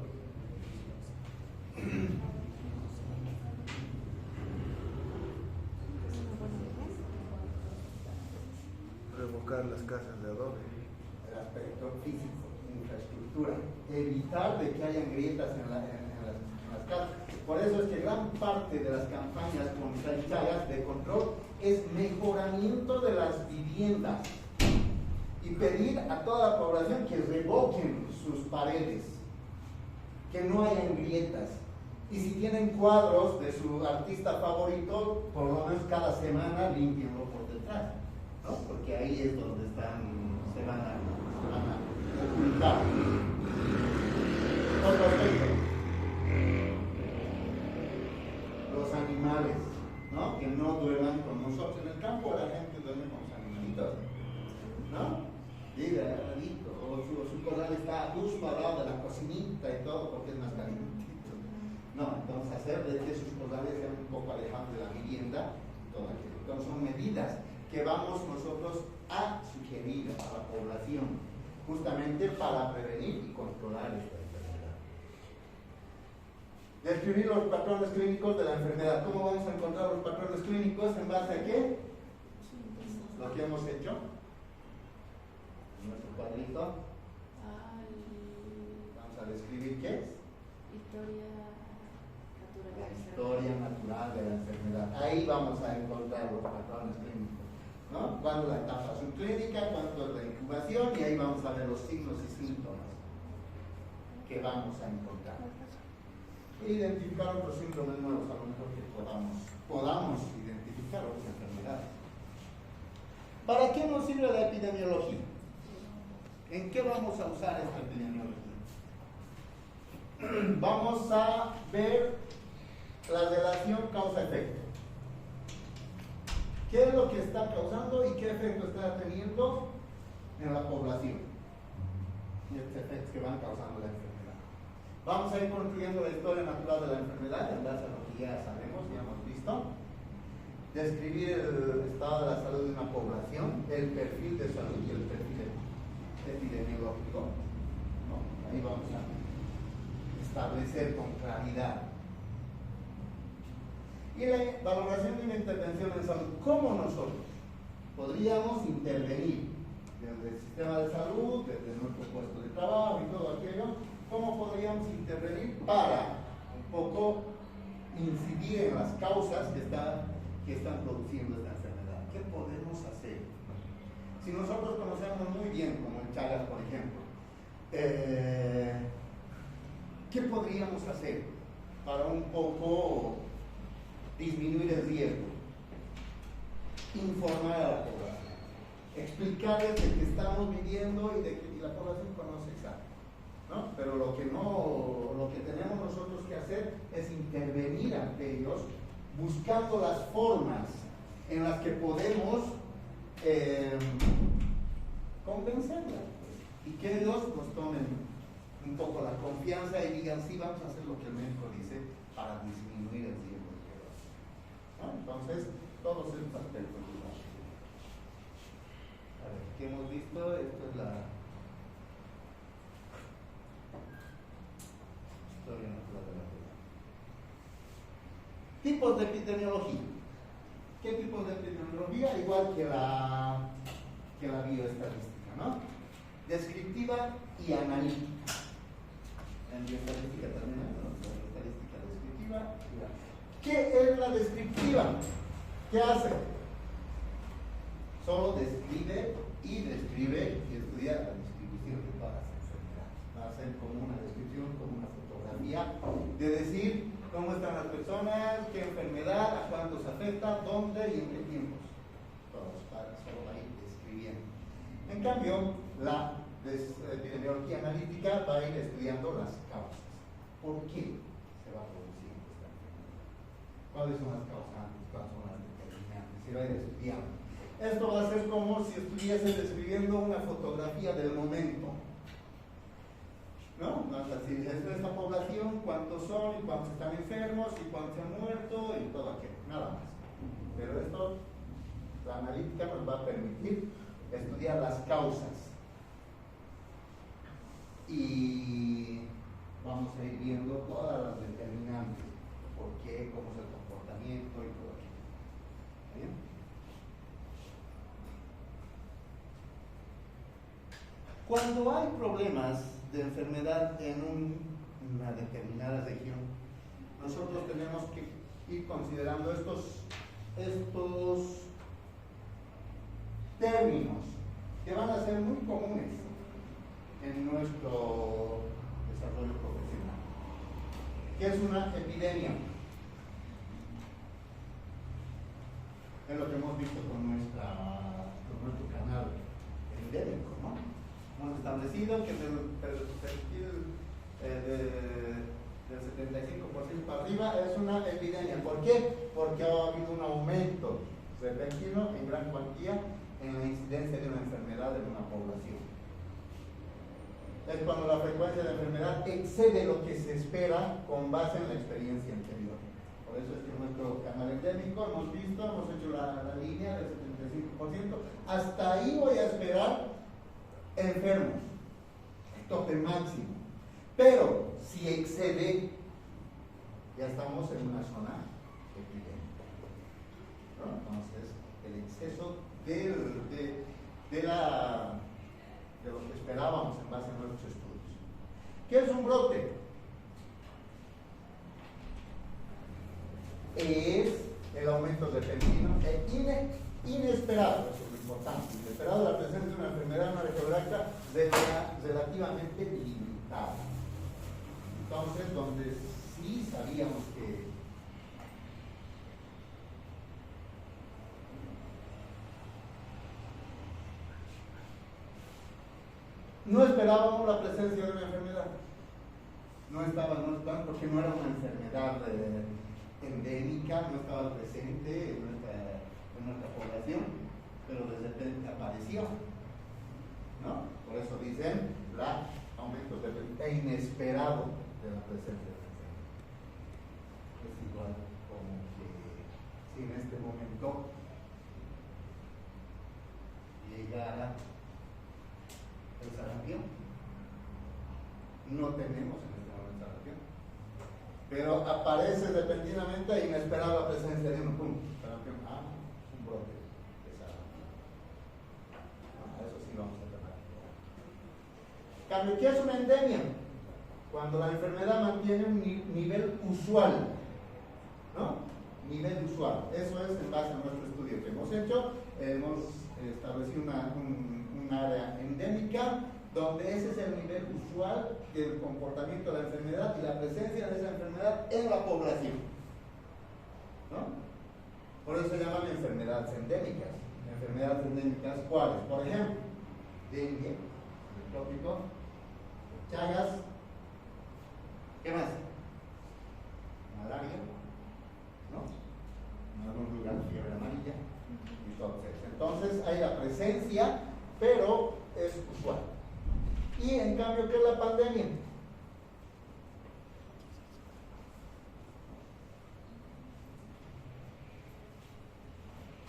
Revocar las casas de adobe. El aspecto físico, infraestructura. Evitar de que hayan grietas en las casas. Por eso es que gran parte de las campañas contra el Chagas de control es mejoramiento de las viviendas y pedir a toda la población que revoquen sus paredes, que no hayan grietas. Y si tienen cuadros de su artista favorito, por lo menos cada semana limpienlo por detrás, ¿no? Porque ahí es donde se van a ocultar. Otro aspecto. Los animales, ¿no? Que no duerman con nosotros. En el campo la gente duerme con los animalitos, ¿no? Vive al ladito, o su corral está justo al lado de la cocinita y todo porque es más calientito. No, entonces hacer de que sus corrales sean un poco alejados de la vivienda, todo aquello. Entonces son medidas que vamos nosotros a sugerir a la población. justamente para prevenir y controlar esta enfermedad. Describir los patrones clínicos de la enfermedad. ¿Cómo vamos a encontrar los patrones clínicos? ¿En base a qué? Lo que hemos hecho. Nuestro cuadrito. Vamos a describir qué es. La historia natural de la enfermedad. Ahí vamos a encontrar los patrones clínicos, ¿no? Cuándo la etapa subclínica, cuándo es la incubación, y ahí vamos a ver los signos y síntomas que vamos a encontrar. E identificar otros síndromes nuevos, a lo mejor que podamos identificar otras enfermedades. ¿Para qué nos sirve la epidemiología? ¿En qué vamos a usar esta epidemiología? Vamos a ver la relación causa-efecto. ¿Qué es lo que está causando y qué efecto está teniendo en la población? Y estos efectos que van causando la enfermedad. Vamos a ir construyendo la historia natural de la enfermedad en base a lo que ya sabemos, ya hemos visto. Describir el estado de la salud de una población, el perfil de salud y el perfil epidemiológico, ¿no? Ahí vamos a establecer con claridad. Y la valoración de una intervención en salud. ¿Cómo nosotros podríamos intervenir desde el sistema de salud, desde nuestro puesto de trabajo y todo aquello? ¿Cómo podríamos intervenir para un poco incidir en las causas que están produciendo esta enfermedad? ¿Qué podemos hacer? Si nosotros conocemos muy bien, como el Chagas, por ejemplo, ¿qué podríamos hacer para un poco disminuir el riesgo? Informar a la población, explicarles de que estamos viviendo y de que la población conoce exacto, ¿no? Pero lo que tenemos nosotros que hacer es intervenir ante ellos, buscando las formas en las que podemos convencerlos y que ellos nos tomen un poco la confianza y digan, sí, vamos a hacer lo que el médico dice para disminuir el riesgo. ¿No? Entonces, todos estos aspectos. A ver, ¿qué hemos visto? Esto es la historia natural de la enfermedad. Tipos de epidemiología. ¿Qué tipos de epidemiología? Igual que la bioestadística, ¿no? Descriptiva y analítica. En bioestadística también, ¿no? La bioestadística descriptiva y analítica. ¿Qué es la descriptiva? ¿Qué hace? Solo describe y estudia la distribución de todas las enfermedades. Va a ser como una descripción, como una fotografía de decir cómo están las personas, qué enfermedad, a cuántos afecta, dónde y en qué tiempos. Todos, solo va a ir describiendo. En cambio, la epidemiología analítica va a ir estudiando las causas. ¿Por qué se va produciendo esta enfermedad? ¿Cuáles son las causantes? ¿Cuáles son las determinantes? Se va a ir estudiando. Esto va a ser como si estuviese describiendo una fotografía del momento. ¿No? Si es esta población, cuántos son y cuántos están enfermos y cuántos han muerto y todo aquello. Nada más. Pero esto, la analítica nos va a permitir estudiar las causas. Y vamos a ir viendo todas las determinantes. ¿Por qué? ¿Cómo es el comportamiento y todo aquello? ¿Bien? Cuando hay problemas de enfermedad en una determinada región, nosotros tenemos que ir considerando estos términos que van a ser muy comunes en nuestro desarrollo profesional. ¿Qué es una epidemia? Es lo que hemos visto con nuestro canal epidémico, ¿no? Hemos establecido que del 75% para arriba es una epidemia. ¿Por qué? Porque ha habido un aumento repentino en gran cuantía en la incidencia de una enfermedad en una población. Es cuando la frecuencia de enfermedad excede lo que se espera con base en la experiencia anterior. Por eso es que en nuestro canal endémico hemos hecho la línea del 75%. Hasta ahí voy a esperar enfermos. tope máximo. Pero si excede, ya estamos en una zona epidémica, ¿no? Entonces, el exceso de lo que esperábamos en base a nuestros estudios. ¿Qué es un brote? Es el aumento repentino e inesperado, eso es lo importante, inesperado, la presencia de una enfermedad geográfica relativamente limitada. Entonces, donde sí sabíamos que no esperábamos la presencia de una enfermedad. No estaban porque no era una enfermedad endémica, no estaba presente en nuestra población, pero de repente apareció, ¿no? Por eso dicen la aumento inesperado de la presencia de la enfermedad. Es igual como que si en este momento llegara el sarampión, no tenemos en este momento sarampión, pero aparece repentinamente e inesperada la presencia de un sarampión, un brote de sarampión. Eso sí vamos a tratar. Cambio, ¿qué es una endemia? Cuando la enfermedad mantiene un nivel usual, ¿no? Nivel usual. Eso es en base a nuestro estudio que hemos hecho. Hemos establecido un área endémica donde ese es el nivel usual del comportamiento de la enfermedad y la presencia de esa enfermedad en la población, ¿no? Por eso se llaman enfermedades endémicas. Enfermedades endémicas, ¿cuáles? Por ejemplo, dengue, el trópico, Chagas, ¿qué más? Malaria, ¿no? En algún lugar, fiebre amarilla, y todo eso. Entonces hay la presencia, pero es usual. Y en cambio, ¿qué es la pandemia?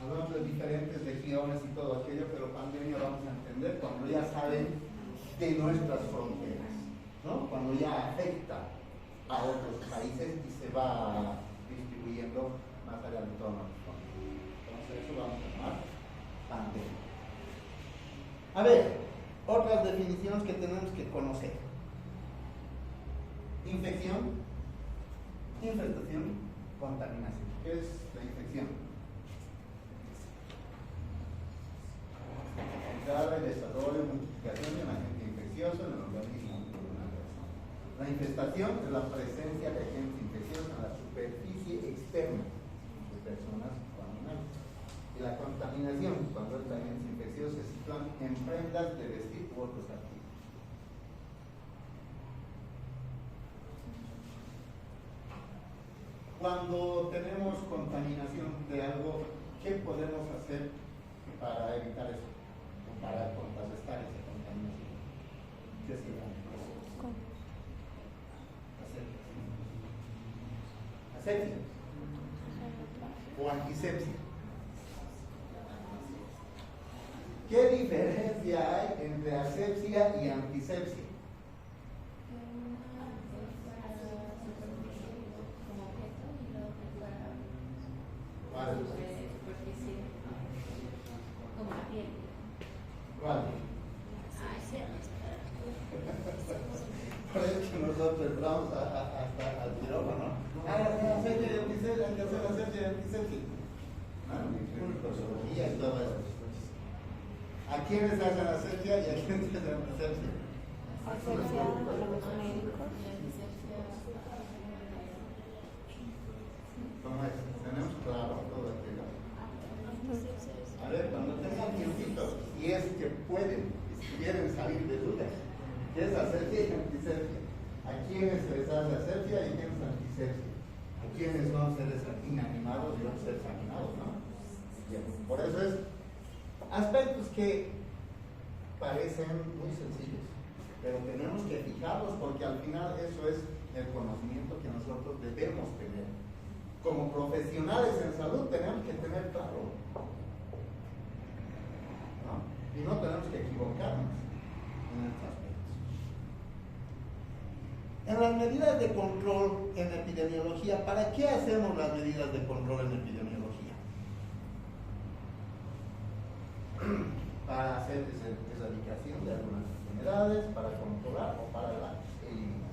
Hablamos de diferentes regiones y todo aquello, pero pandemia vamos a entender cuando ya salen de nuestras fronteras, ¿no? Cuando ya afecta a otros países y se va distribuyendo más allá de todo nuestro continente. Entonces eso vamos a llamar pandemia. A ver, otras definiciones que tenemos que conocer. Infección, infestación, contaminación. ¿Qué es la infección? Entrada y desarrollo, multiplicación de un agente infeccioso en el organismo de una persona. La infestación es la presencia de agentes infecciosos en la superficie externa de personas o animales. Y la contaminación, cuando estos agentes infecciosos se sitúan en prendas de vestir u otros artículos. Cuando tenemos contaminación de algo, ¿qué podemos hacer para evitar eso? O para contrarrestar esa contaminación. ¿Qué se llama? Asepsia. O antisepsia. ¿Qué diferencia hay entre asepsia y antisepsia? ¿Cuál? ¿Cuál? Por eso que nosotros entramos hasta al quirófano, ¿no? Asepsia y antisepsia, hay que hacer asepsia y antisepsia. Y todo eso. ¿A quiénes hacen asepsia y a quiénes hacen antisepsia? Asepsia a los médicos. ¿Cómo es? Tenemos claro todo aquello. A ver, cuando tengan tiempito, y es que pueden, si quieren salir de dudas, ¿qué es asepsia y antisepsia? ¿A quiénes se les hace asepsia y a quiénes antisepsia? ¿A quiénes son seres inanimados y otros seres animados, no? Bien, por eso es aspectos que parecen muy sencillos, pero tenemos que fijarlos porque al final eso es el conocimiento que nosotros debemos tener. Como profesionales en salud tenemos que tener claro, ¿no? Y no tenemos que equivocarnos en estos aspectos. En las medidas de control en epidemiología, ¿para qué hacemos las medidas de control en epidemiología? Para hacer erradicación de algunas enfermedades, para controlar o para la eliminación.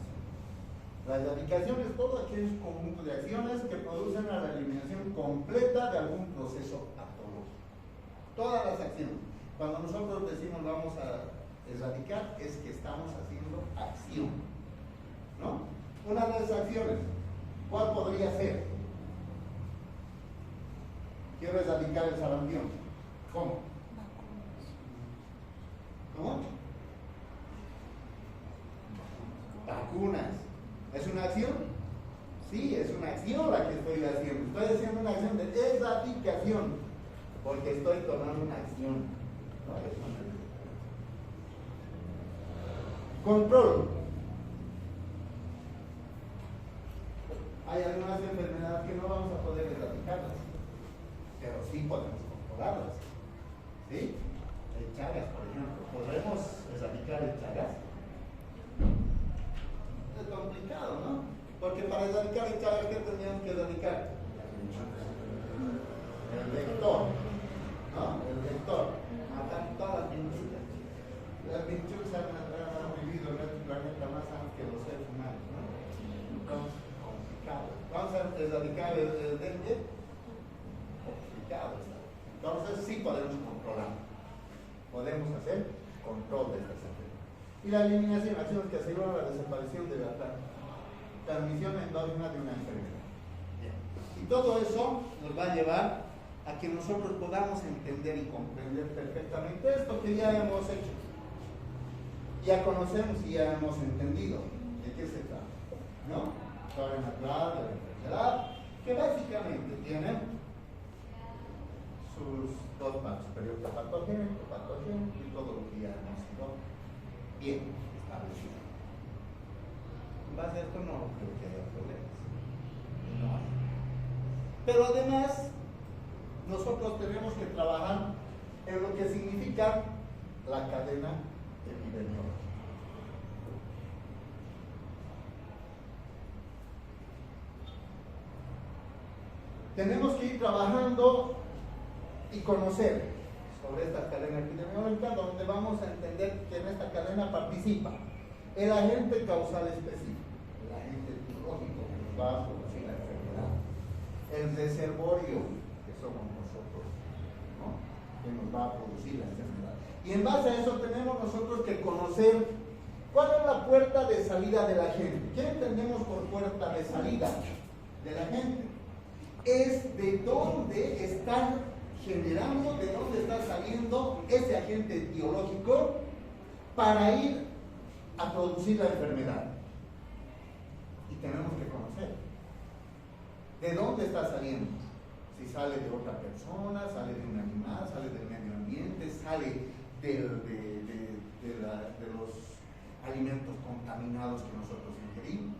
La erradicación es todo aquel conjunto de acciones que producen la eliminación completa de algún proceso patológico. Todas las acciones. Cuando nosotros decimos vamos a erradicar, es que estamos haciendo acción, ¿no? Una de las acciones, ¿cuál podría ser? Quiero erradicar el sarampión. ¿Cómo? ¿Cómo? Vacunas. ¿Es una acción? Sí, es una acción la que estoy haciendo. Estoy haciendo una acción de erradicación, porque estoy tomando una acción. No, es una acción. Control. Hay algunas enfermedades que no vamos a poder erradicarlas, pero sí podemos controlarlas. ¿Sí? El Chagas, por ejemplo. ¿Podremos erradicar el Chagas? Es complicado, ¿no? Porque para erradicar el Chagas, ¿qué tendríamos que erradicar? El vector, ¿no? El vector. Matar todas las pinchitas. Las pinchuras han vivido en este planeta más antes que los seres humanos, ¿no? Entonces, complicado. ¿Vamos a erradicar el dengue? Complicado está. Entonces, sí podemos controlar. Podemos hacer control de estas enfermedades. Y la eliminación, acciones que aseguran la desaparición de la transmisión endógena de una enfermedad. Bien. Y todo eso nos va a llevar a que nosotros podamos entender y comprender perfectamente esto que ya hemos hecho. Ya conocemos y ya hemos entendido de qué se trata, ¿no? Historia natural de la enfermedad, que básicamente tiene sus dos partes, periodo patogénico y todo lo que ya hemos sido bien establecido. En base a esto no creo que haya problemas. No hay. Pero además, nosotros tenemos que trabajar en lo que significa la cadena epidemiológica. Tenemos que ir trabajando y conocer sobre esta cadena epidemiológica, donde vamos a entender que en esta cadena participa el agente causal específico, el agente etiológico que nos va a producir la enfermedad, el reservorio que somos nosotros, ¿no? Que nos va a producir la enfermedad. Y en base a eso tenemos nosotros que conocer cuál es la puerta de salida de la gente. ¿Qué entendemos por puerta de salida de la gente? Es de dónde está generando, de dónde está saliendo ese agente etiológico para ir a producir la enfermedad. Y tenemos que conocer de dónde está saliendo. Si sale de otra persona, sale de un animal, sale del medio ambiente, sale de los alimentos contaminados que nosotros ingerimos.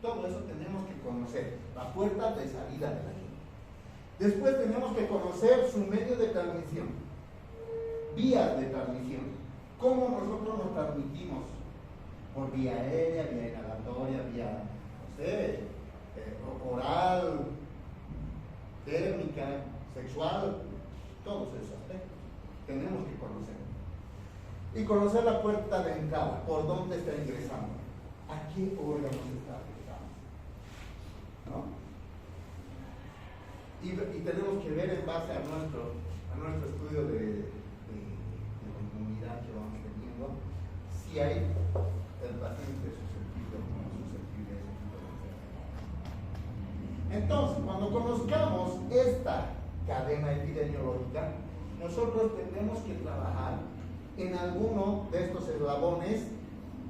Todo eso tenemos que conocer, la puerta de salida de la gente. Después tenemos que conocer su medio de transmisión, vías de transmisión, cómo nosotros nos transmitimos, por vía aérea, vía inhalatoria, vía, no sé, oral, térmica, sexual, todos esos aspectos tenemos que conocer. Y conocer la puerta de entrada, por dónde está ingresando, a qué órganos está afectando, ¿no? Y tenemos que ver en base a nuestro estudio de inmunidad que vamos teniendo, si hay el paciente susceptible o no susceptible a ese tipo de enfermedad. Entonces, cuando conozcamos esta cadena epidemiológica, nosotros tendremos que trabajar en alguno de estos eslabones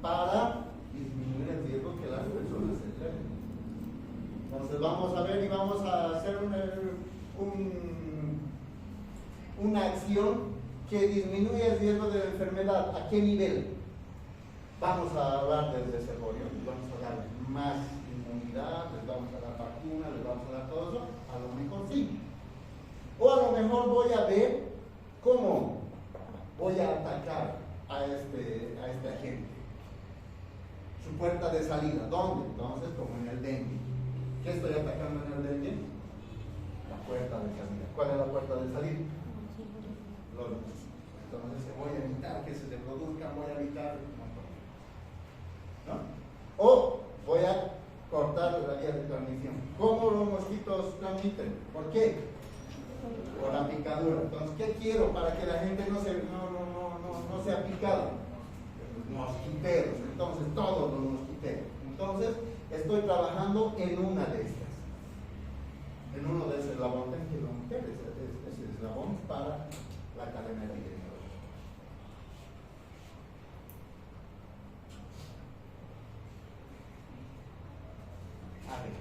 para disminuir el riesgo que las personas se enfermen. Entonces vamos a ver y vamos a hacer una acción que disminuya el riesgo de la enfermedad. ¿A qué nivel? Vamos a hablar del reservorio, les vamos a dar más inmunidad, les vamos a dar vacuna, les vamos a dar todo eso, a lo mejor sí. O a lo mejor voy a ver cómo voy a atacar a este agente. su puerta de salida. ¿Dónde? Entonces, como en el dengue. ¿Qué estoy atacando en el dengue? La puerta de salida. ¿Cuál es la puerta de salida? Los leucocitos. Entonces, voy a evitar que se reproduzcan, voy a evitar, ¿no? O voy a cortar la vía de transmisión. ¿Cómo los mosquitos transmiten? ¿Por qué? Por la picadura. Entonces, ¿qué quiero para que la gente no sea picada? Mosquiteros. Entonces, todos los mosquiteros. Entonces, estoy trabajando en una de estas. En uno de esos eslabones, ese eslabón para la cadena epidemiológica. A ver.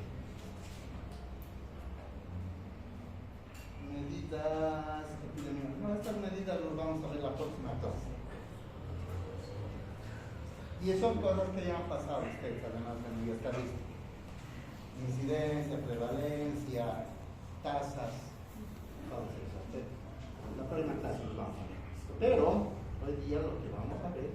Medidas epidemiológicas. No, estas medidas las vamos a ver la próxima clase. Y son cosas que ya han pasado ustedes, además de mi estadística. Incidencia, prevalencia, tasas, todo eso. La próxima clase lo vamos a ver. Pero hoy día lo que vamos a ver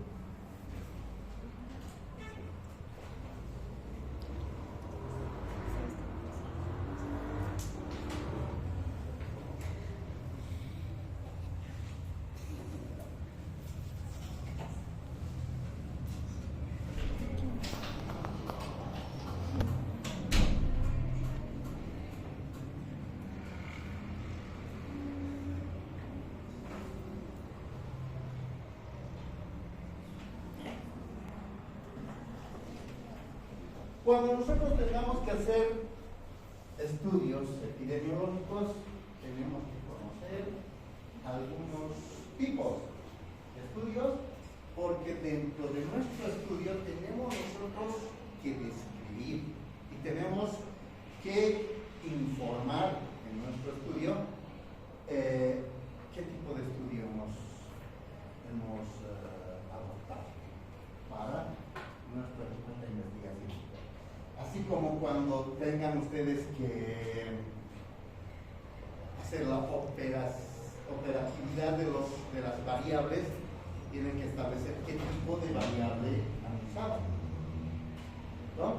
cuando nosotros tengamos que hacer estudios epidemiológicos, tenemos que conocer algunos tipos de estudios, porque dentro de nuestro estudio tenemos nosotros que describir y tenemos que informar en nuestro estudio qué tipo de estudio hemos adoptado para nuestra investigación. Así como cuando tengan ustedes que hacer la operatividad de las variables, tienen que establecer qué tipo de variable han usado, ¿no?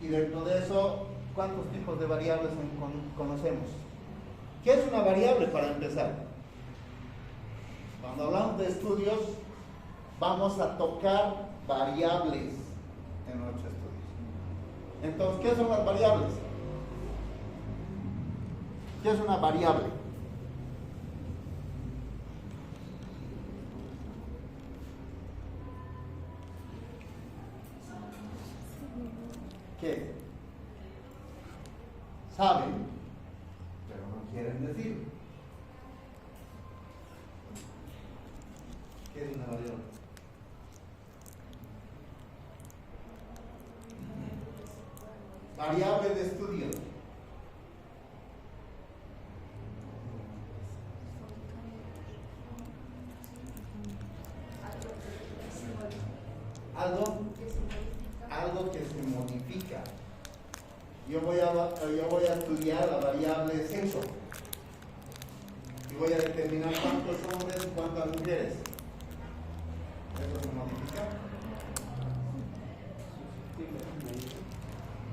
Y dentro de eso, ¿cuántos tipos de variables conocemos? ¿Qué es una variable para empezar? Cuando hablamos de estudios, vamos a tocar variables en nuestro estudio. Entonces, ¿qué son las variables? ¿Qué es una variable? ¿Qué? Saben, pero no quieren decir. ¿Qué es una variable? Variable de estudio. Algo que se modifica. Yo voy a estudiar la variable sexo y voy a determinar cuántos hombres y cuántas mujeres. ¿Eso se modifica?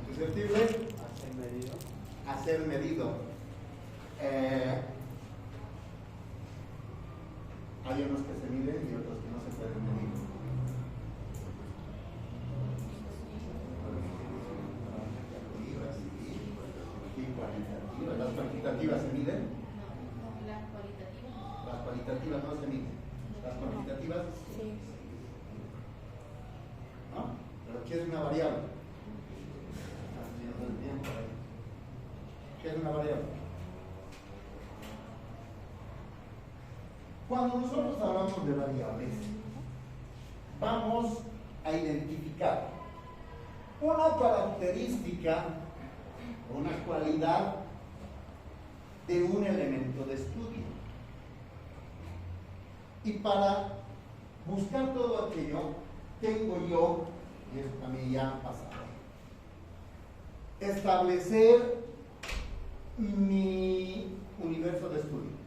Susceptible a ser medido. Hay unos que se miden y otros que no se pueden medir. Cualitativas. ¿Las cuantitativas se miden? No, las cualitativas. Las cualitativas no se miden. Las cuantitativas sí. ¿No? ¿Pero qué es una variable? ¿Qué es una variable? Cuando nosotros hablamos de variables, vamos a identificar una característica, una cualidad de un elemento de estudio. Y para buscar todo aquello, tengo yo, y eso también ya ha pasado, establecer mi universo de estudio,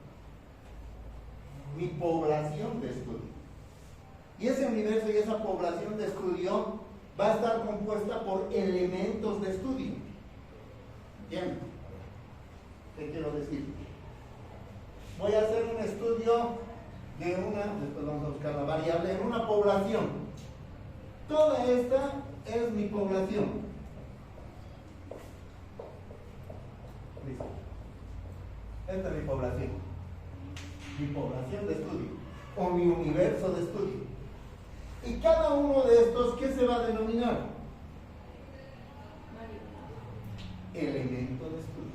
mi población de estudio. Y ese universo y esa población de estudio va a estar compuesta por elementos de estudio. Bien, ¿qué quiero decir? Voy a hacer un estudio de después vamos a buscar la variable, en una población. Toda esta es mi población. Listo. Esta es mi población de estudio, o mi universo de estudio. Y cada uno de estos, ¿qué se va a denominar? Elemento de estudio.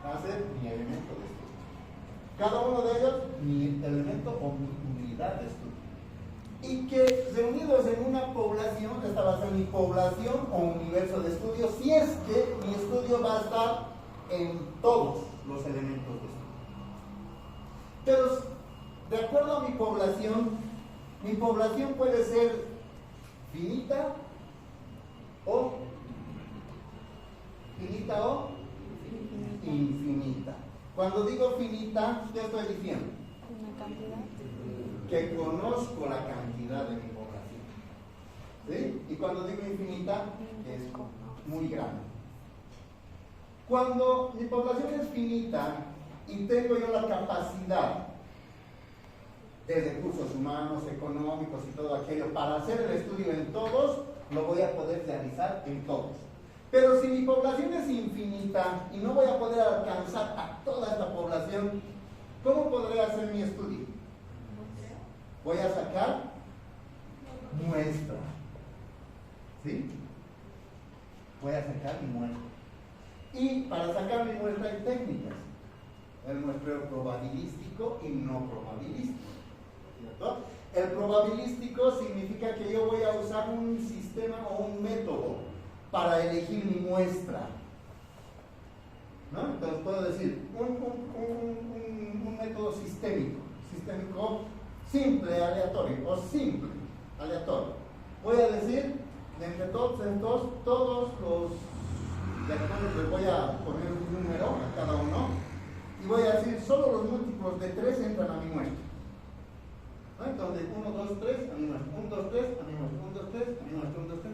Va a ser mi elemento de estudio. Cada uno de ellos, mi elemento o mi unidad de estudio. Y que reunidos en una población, esta va a ser mi población o universo de estudio, si es que mi estudio va a estar en todos los elementos de estudio. Pero, de acuerdo a mi población puede ser finita o infinita. Cuando digo finita, ¿qué estoy diciendo? Una cantidad. Que conozco la cantidad de mi población. ¿Sí? Y cuando digo infinita, es muy grande. Cuando mi población es finita y tengo yo la capacidad de recursos humanos, económicos y todo aquello para hacer el estudio en todos, lo voy a poder realizar en todos. Pero si mi población es infinita y no voy a poder alcanzar a toda esta población, ¿cómo podré hacer mi estudio? Voy a sacar muestra. ¿Sí? Voy a sacar mi muestra. Y para sacar mi muestra hay técnicas. El muestreo probabilístico y no probabilístico. ¿Cierto? El probabilístico significa que yo voy a usar un sistema o un método para elegir mi muestra. ¿No? Entonces puedo decir un método sistémico simple, aleatorio, o simple, aleatorio. Voy a decir, de entre todos los reactores les voy a poner un número a cada uno, y voy a decir, solo los múltiplos de 3 entran a mi muestra. ¿No? Entonces, 1, 2, 3, a mi muestra, 1, 2, 3, a mi muestra, 1, 2, 3, a mi muestra, 1, 2, 3.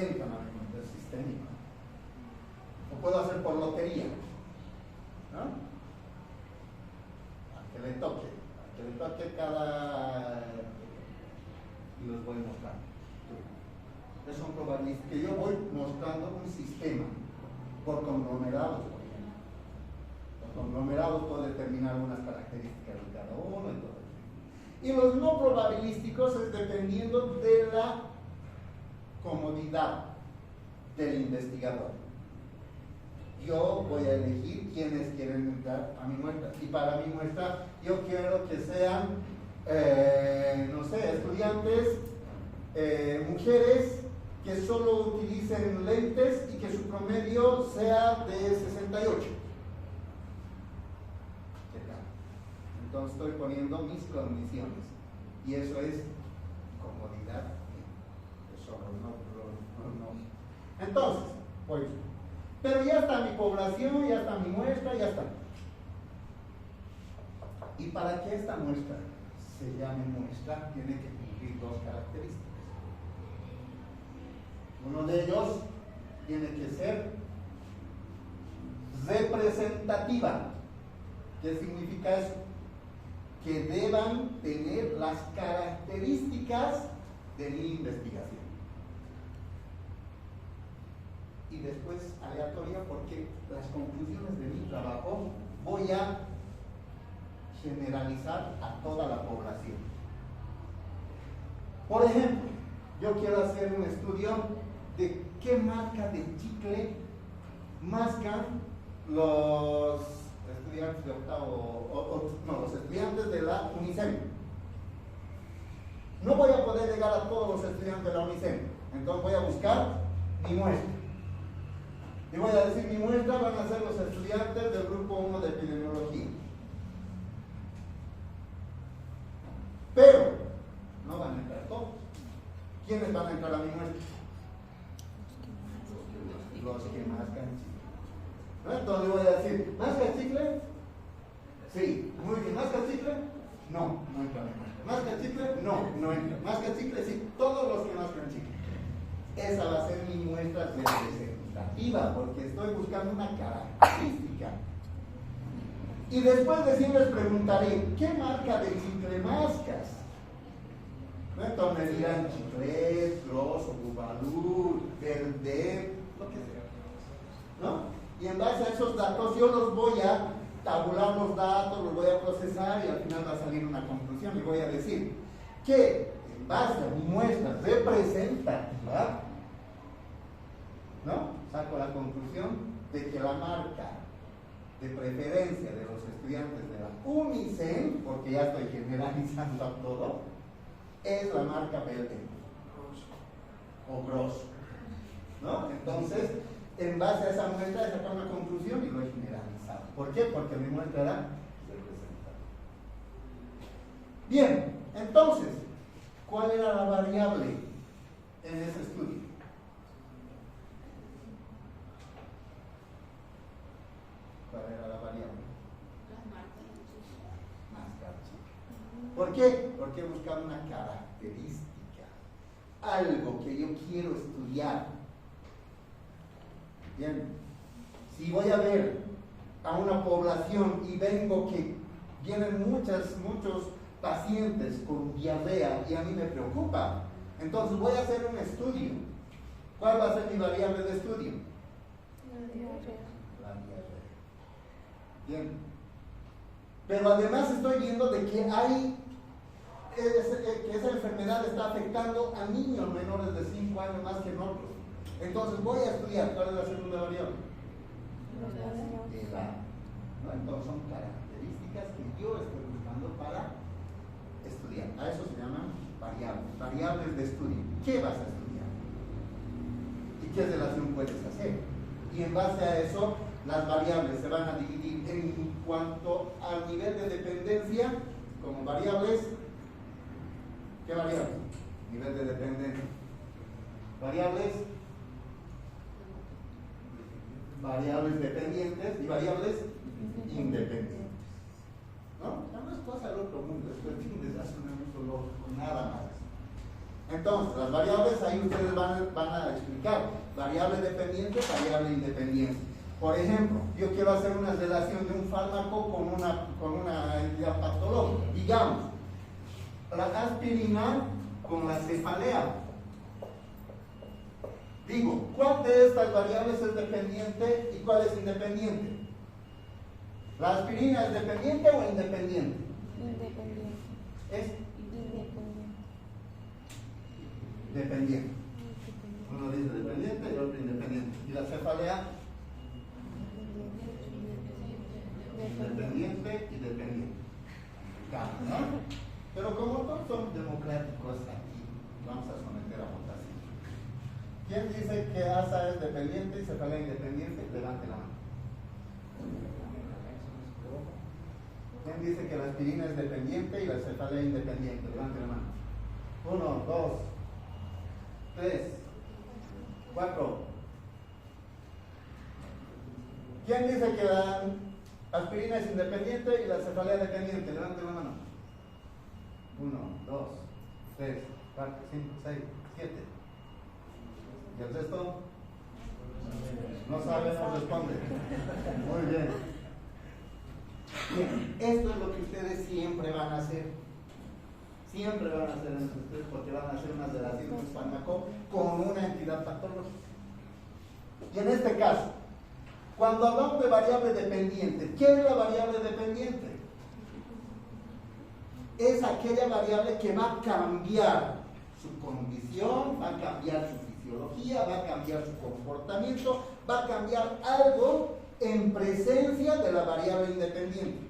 Entran a mi muestra, es sistémico. O puedo hacer por lotería. ¿No? A que le toque cada... y los voy mostrando. Es un probabilístico que yo voy mostrando un sistema por conglomerados, por ejemplo. Por conglomerados puedo determinar unas características de cada uno y todo eso. Y los no probabilísticos es dependiendo de la comodidad del investigador. Yo voy a elegir quiénes quieren entrar a mi muestra. Y para mi muestra, yo quiero que sean, no sé, estudiantes, mujeres que solo utilicen lentes y que su promedio sea de 68. ¿Qué tal? Entonces estoy poniendo mis condiciones. Y eso es comodidad. Eso no. Entonces, pues, pero ya está mi población, ya está mi muestra, ya está. Y para que esta muestra se llame muestra, tiene que cumplir 2 características. Uno de ellos tiene que ser representativa. ¿Qué significa eso? Que deban tener las características de mi investigación. Y después aleatoria, porque las conclusiones de mi trabajo voy a generalizar a toda la población. Por ejemplo, yo quiero hacer un estudio de qué marca de chicle mascan los estudiantes de octavo, los estudiantes de la UNICEN. No voy a poder llegar a todos los estudiantes de la UNICEN, entonces voy a buscar mi muestra. Y voy a decir, mi muestra van a ser los estudiantes del grupo 1 de epidemiología. Pero no van a entrar todos. ¿Quiénes van a entrar a mi muestra? Los que mascan chicle. ¿No? Entonces voy a decir, ¿masca chicle? Sí. Muy bien. ¿Masca chicle? No, no entra a mi muestra. ¿Masca chicle? No, no entra. ¿Masca chicle? Sí. esa va a ser mi muestra representativa, porque estoy buscando una característica. Y después de sí les preguntaré, ¿qué marca de chicle mascas? ¿No? Entonces me dirán Chiclet, Grosso, Bubalú, Verde, lo que sea, ¿no? Y en base a esos datos yo los voy a tabular los datos, los voy a procesar y al final va a salir una conclusión y voy a decir que en base a mi muestra representativa, ¿no? Saco la conclusión de que la marca de preferencia de los estudiantes de la UNICEN, porque ya estoy generalizando todo, es la marca verde o Grosso, ¿no? Entonces, en base a esa muestra he sacado una conclusión y lo he generalizado. ¿Por qué? Porque mi muestra era representativa. Bien, entonces, ¿cuál era la variable en ese estudio? ¿Cuál era la variable? ¿Por qué? Porque he buscado una característica, algo que yo quiero estudiar. Bien, si voy a ver a una población y vengo que vienen muchos pacientes con diarrea y a mí me preocupa, entonces voy a hacer un estudio. ¿Cuál va a ser mi variable de estudio? La diarrea. Bien. Pero además estoy viendo de que que esa enfermedad está afectando a niños menores de 5 años más que en otros. Entonces voy a estudiar cuál es la segunda variable. Edad. ¿No? Entonces son características que yo estoy buscando para estudiar. A eso se llaman variables de estudio. ¿Qué vas a estudiar? ¿Y qué relación puedes hacer? Y en base a eso, las variables se van a dividir en cuanto al nivel de dependencia como variables. ¿Qué variables? Nivel de dependencia. Variables dependientes y variables independientes. ¿No? No es cosa del otro mundo, es cuestión de razonamiento lógico, nada más. Entonces, las variables ahí ustedes van a explicar. Variable dependiente, variable independiente. Por ejemplo, yo quiero hacer una relación de un fármaco con una entidad patológica. Digamos, la aspirina con la cefalea. Digo, ¿cuál de estas variables es dependiente y cuál es independiente? ¿La aspirina es dependiente o independiente? Independiente. ¿Es? Independiente. Dependiente. Uno dice dependiente y otro independiente. ¿Y la cefalea? Independiente y dependiente. Claro, ¿no? Pero como todos son democráticos aquí, vamos a someter a votación. ¿Quién dice que ASA es dependiente y cefalea independiente? Levante la mano. ¿Quién dice que la aspirina es dependiente y la cefalea independiente? Levante la mano. 1, 2, 3, 4. ¿Quién dice que la aspirina es independiente y la cefalea dependiente? Levante la mano. 1, 2, 3, 4, 5, 6, 7. ¿Y el resto? No sabe, no responde. Muy bien. Bien, esto es lo que ustedes siempre van a hacer. Siempre van a hacer entre ustedes porque van a hacer una relación de un fármaco con una entidad patológica. Y en este caso, cuando hablamos de variable dependiente, ¿qué es la variable dependiente? Es aquella variable que va a cambiar su condición, va a cambiar su fisiología, va a cambiar su comportamiento, va a cambiar algo en presencia de la variable independiente.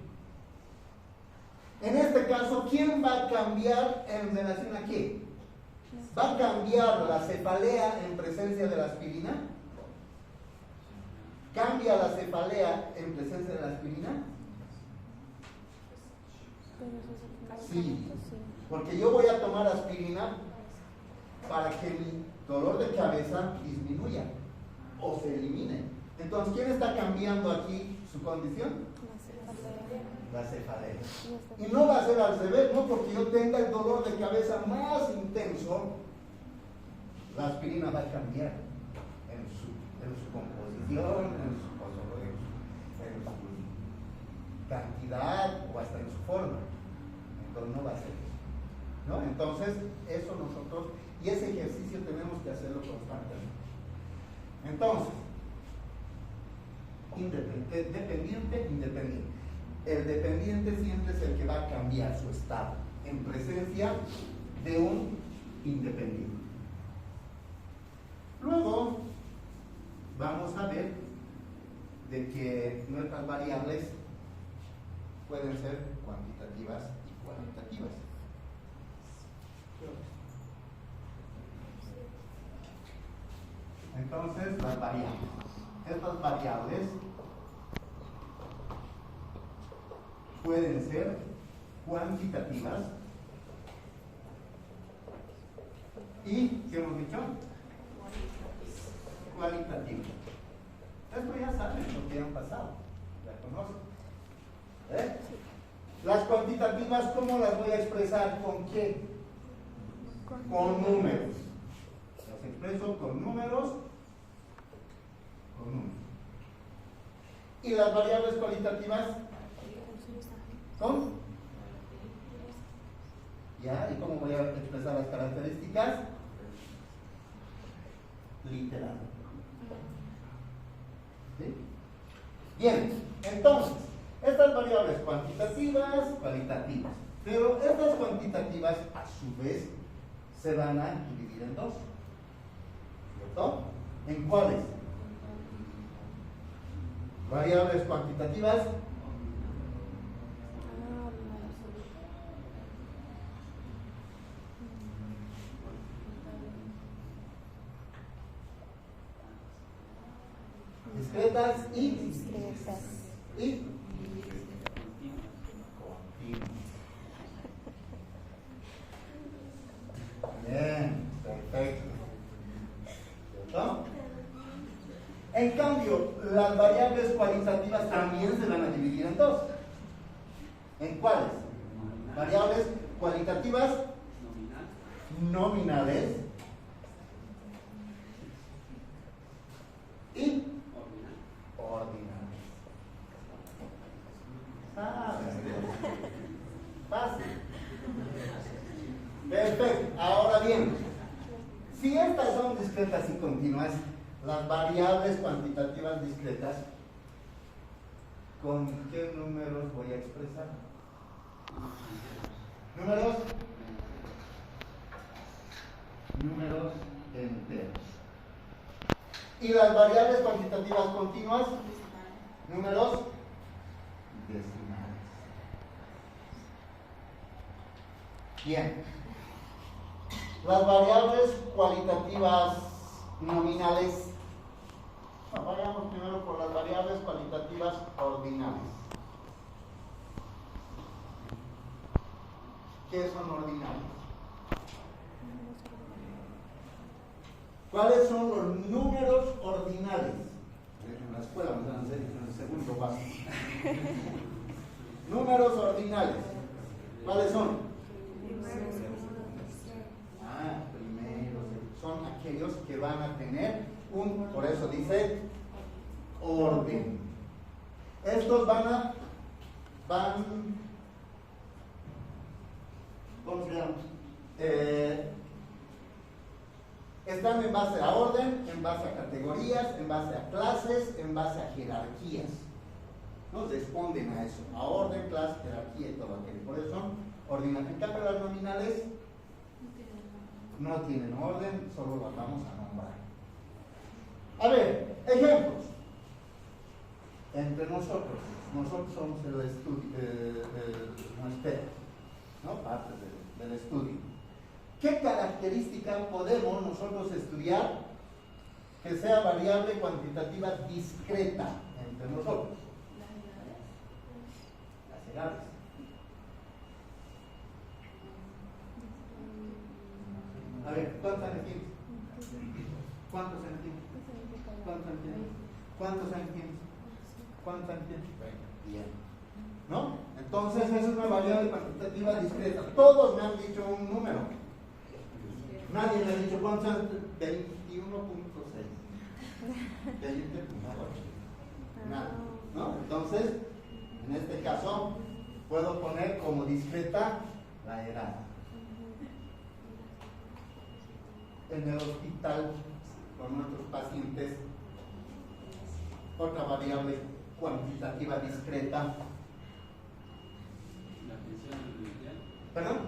En este caso, ¿quién va a cambiar en relación a qué? ¿Va a cambiar la cefalea en presencia de la aspirina? ¿Cambia la cefalea en presencia de la aspirina? Sí, porque yo voy a tomar aspirina para que mi dolor de cabeza disminuya o se elimine. Entonces, ¿quién está cambiando aquí su condición? La cefalea. Y no va a ser al revés, no porque yo tenga el dolor de cabeza más intenso, La aspirina va a cambiar en su composición, en su cantidad o hasta en su forma. Entonces no va a ser eso, ¿no? Entonces eso nosotros, y ese ejercicio tenemos que hacerlo constantemente. Entonces, dependiente. El dependiente siempre es el que va a cambiar su estado en presencia de un independiente. Luego vamos a ver de que nuestras variables pueden ser cuantitativas y cualitativas. Entonces, las variables. Estas variables pueden ser cuantitativas y, ¿qué hemos dicho? Cualitativas. Esto ya saben lo que han pasado, ya conocen. Las cuantitativas, ¿cómo las voy a expresar? ¿Con qué? Con números. Las expreso con números. Y las variables cualitativas son. ¿Ya? ¿Y cómo voy a expresar las características? Literal. ¿Sí? Bien, entonces, estas variables cuantitativas, cualitativas. Pero estas cuantitativas, a su vez, se van a dividir en dos. ¿Cierto? ¿En cuáles? Variables cuantitativas discretas y discretas y continuas. Bien, perfecto. ¿Cierto? En cambio, las variables cualitativas también se van a dividir en dos. ¿En cuáles? Variables cualitativas nominales y ordinales. Fácil. Perfecto. Ahora bien, si estas son discretas y continuas, las variables cuantitativas discretas, ¿con qué números voy a expresar? Números enteros. Y las variables cuantitativas continuas, números decimales. Bien. Las variables cualitativas nominales. Vayamos primero por las variables cualitativas ordinales. ¿Qué son ordinales? ¿Cuáles son los números ordinales? En la escuela me dan en el segundo básico. Números ordinales. ¿Cuáles son? Primeros. Son aquellos que van a tener por eso dice orden. Estos ¿cómo se llama? Están en base a orden, en base a categorías, en base a clases, en base a jerarquías. No responden a eso, a orden, clase, jerarquía y todo aquello. Por eso son ordinales. En cambio, las nominales no tienen orden, solo las vamos a nombrar. A ver, ejemplos. Entre nosotros somos el estudio, ¿no? Parte del estudio. ¿Qué característica podemos nosotros estudiar que sea variable cuantitativa discreta entre nosotros? Las edades. A ver, ¿cuántos años tienes? ¿Cuántos años tienes? ¿Cuántos años tienes? Bien. ¿No? Entonces es una variable cuantitativa discreta. Todos me han dicho un número. Nadie me ha dicho cuántos son 21.6. 20.8. Nada. ¿No? Entonces, en este caso, puedo poner como discreta la edad. En el hospital, con nuestros pacientes, otra variable cuantitativa discreta. La pensión de la universidad. ¿Perdón?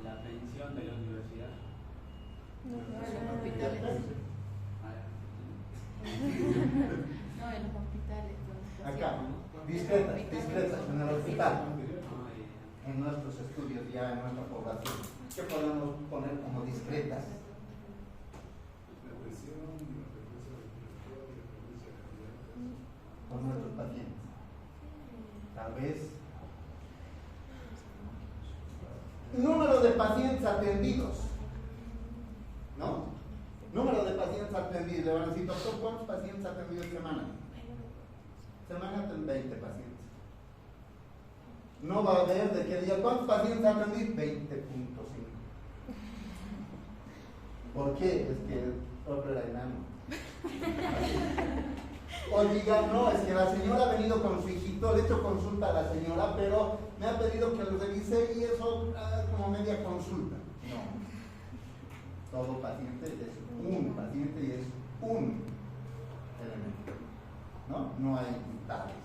La pensión de la universidad. No, en los hospitales. No, en los hospitales. Acá, discretas en el hospital. En nuestros estudios, ya en nuestra población, ¿qué podemos poner como discretas? Con nuestros pacientes. Tal vez. Número de pacientes atendidos. ¿No? Número de pacientes atendidos. Le van a decir, doctor, ¿cuántos pacientes atendidos semana? Semana 20 pacientes. No va a haber de qué día. ¿Cuántos pacientes atendí? 20.5. ¿Por qué? Es que el otro era enano. O digan, no, es que la señora ha venido con su hijito, le he hecho consulta a la señora, pero me ha pedido que lo revise y eso como media consulta. No. Todo paciente es un paciente y es un elemento. No hay tales.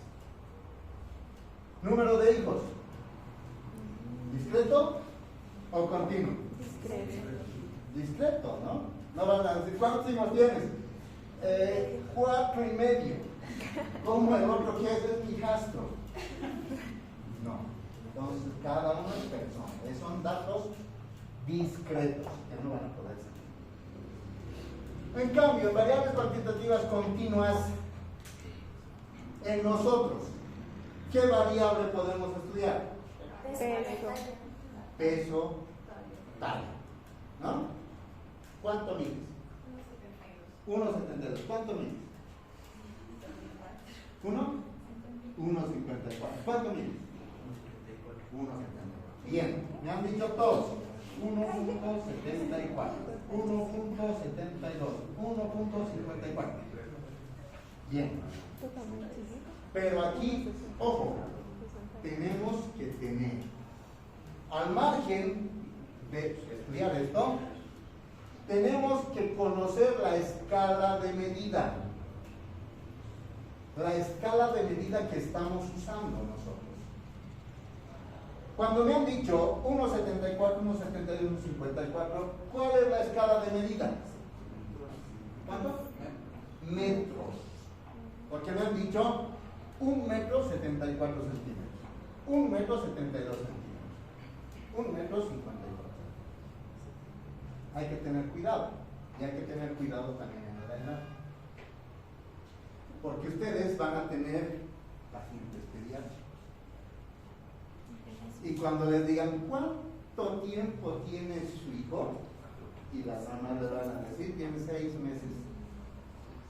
Número de hijos. ¿Discreto o continuo? Discreto, ¿no? No van a decir, ¿cuántos hijos tienes? 4.5. ¿Cómo el otro que es hijastro? No. Entonces, cada uno es persona. Son datos discretos que no van a poder ser. En cambio, en variables cuantitativas continuas, en nosotros, ¿qué variable podemos estudiar? Peso, talla. ¿No? ¿Cuánto mides? 1.72. ¿Cuánto mides? 1.54. ¿Cuánto mides? 1.74. Bien, me han dicho todos. 1.74, 1.72, 1.54. Bien. Pero aquí, ojo, tenemos que tener, al margen de estudiar esto, tenemos que conocer la escala de medida. La escala de medida que estamos usando nosotros. Cuando me han dicho 1.74, 1.72, 1.54, ¿cuál es la escala de medida? ¿Cuánto? Metros. Porque me han dicho 1 metro 74 centímetros, 1 metro 72 centímetros, 1 metro 54. Hay que tener cuidado, y hay que tener cuidado también en la edad. Porque ustedes van a tener pacientes pediátricos. Y cuando les digan cuánto tiempo tiene su hijo, y las mamás le van a decir, tiene 6 meses.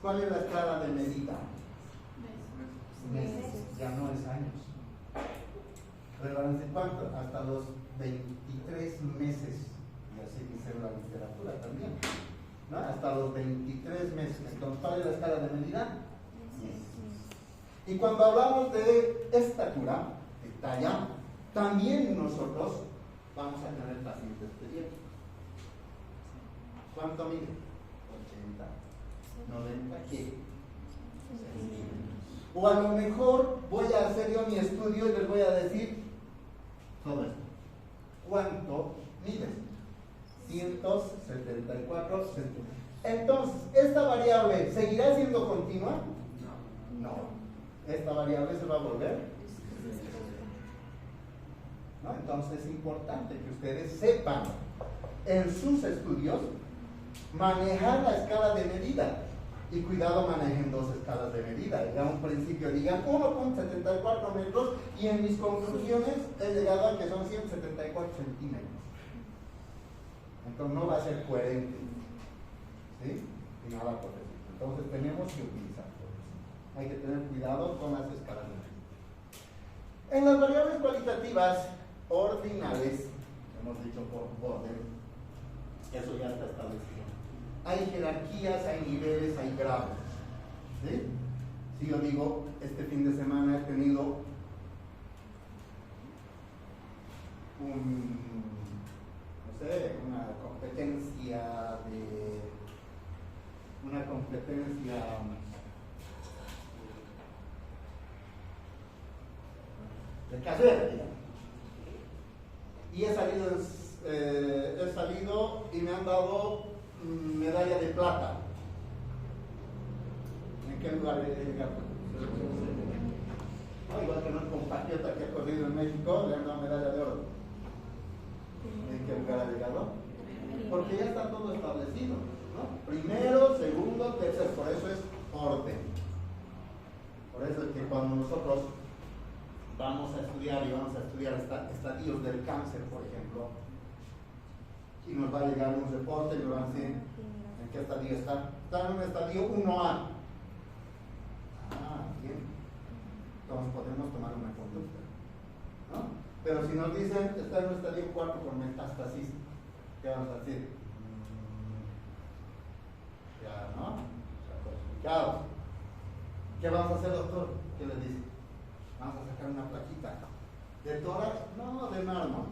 ¿Cuál es la escala de medida? Meses, ya no es años. Le van a decir, ¿cuánto? Hasta los 23 meses. Y así dice la literatura también. ¿No? Hasta los 23 meses. Entonces, ¿cuál es la escala de medida? Meses. Y cuando hablamos de estatura, de talla, también nosotros vamos a tener pacientes pediátricos. ¿Cuánto mide? 80, 90, ¿qué? O a lo mejor voy a hacer yo mi estudio y les voy a decir todo esto. ¿Cuánto mides? 174 centímetros. Entonces, ¿esta variable seguirá siendo continua? No. Esta variable se va a volver. ¿No? Entonces es importante que ustedes sepan en sus estudios manejar la escala de medida. Y cuidado, manejen 2 escalas de medida. Ya a un principio digan 1.74 metros y en mis conclusiones he llegado a que son 174 centímetros. Entonces no va a ser coherente. ¿Sí? Y nada por eso. Entonces tenemos que utilizarlo. Hay que tener cuidado con las escalas de medida. En las variables cualitativas ordinales, hemos dicho por orden, Eso ya está establecido. Hay jerarquías, hay niveles, hay grados. ¿Sí? Si yo digo, este fin de semana he tenido una competencia de carrera, digamos. Y he salido y me han dado medalla de plata. ¿En qué lugar he llegado? Igual que un compatriota que ha corrido en México, le han dado medalla de oro. ¿En qué lugar ha llegado? Porque ya está todo establecido, ¿no? Primero, segundo, tercero, por eso es orden. Por eso es que cuando nosotros vamos a estudiar estadios del cáncer, por ejemplo, y nos va a llegar un reporte y nos van a decir en qué estadio está. Está en un estadio 1A. Bien. Entonces podemos tomar una conducta, ¿no? Pero si nos dicen está en un estadio 4 con metástasis, ¿qué vamos a decir? Ya, ¿no? Complicado. ¿Qué vamos a hacer, doctor? ¿Qué le dice? Vamos a sacar una plaquita. ¿De tórax? No, de mármol.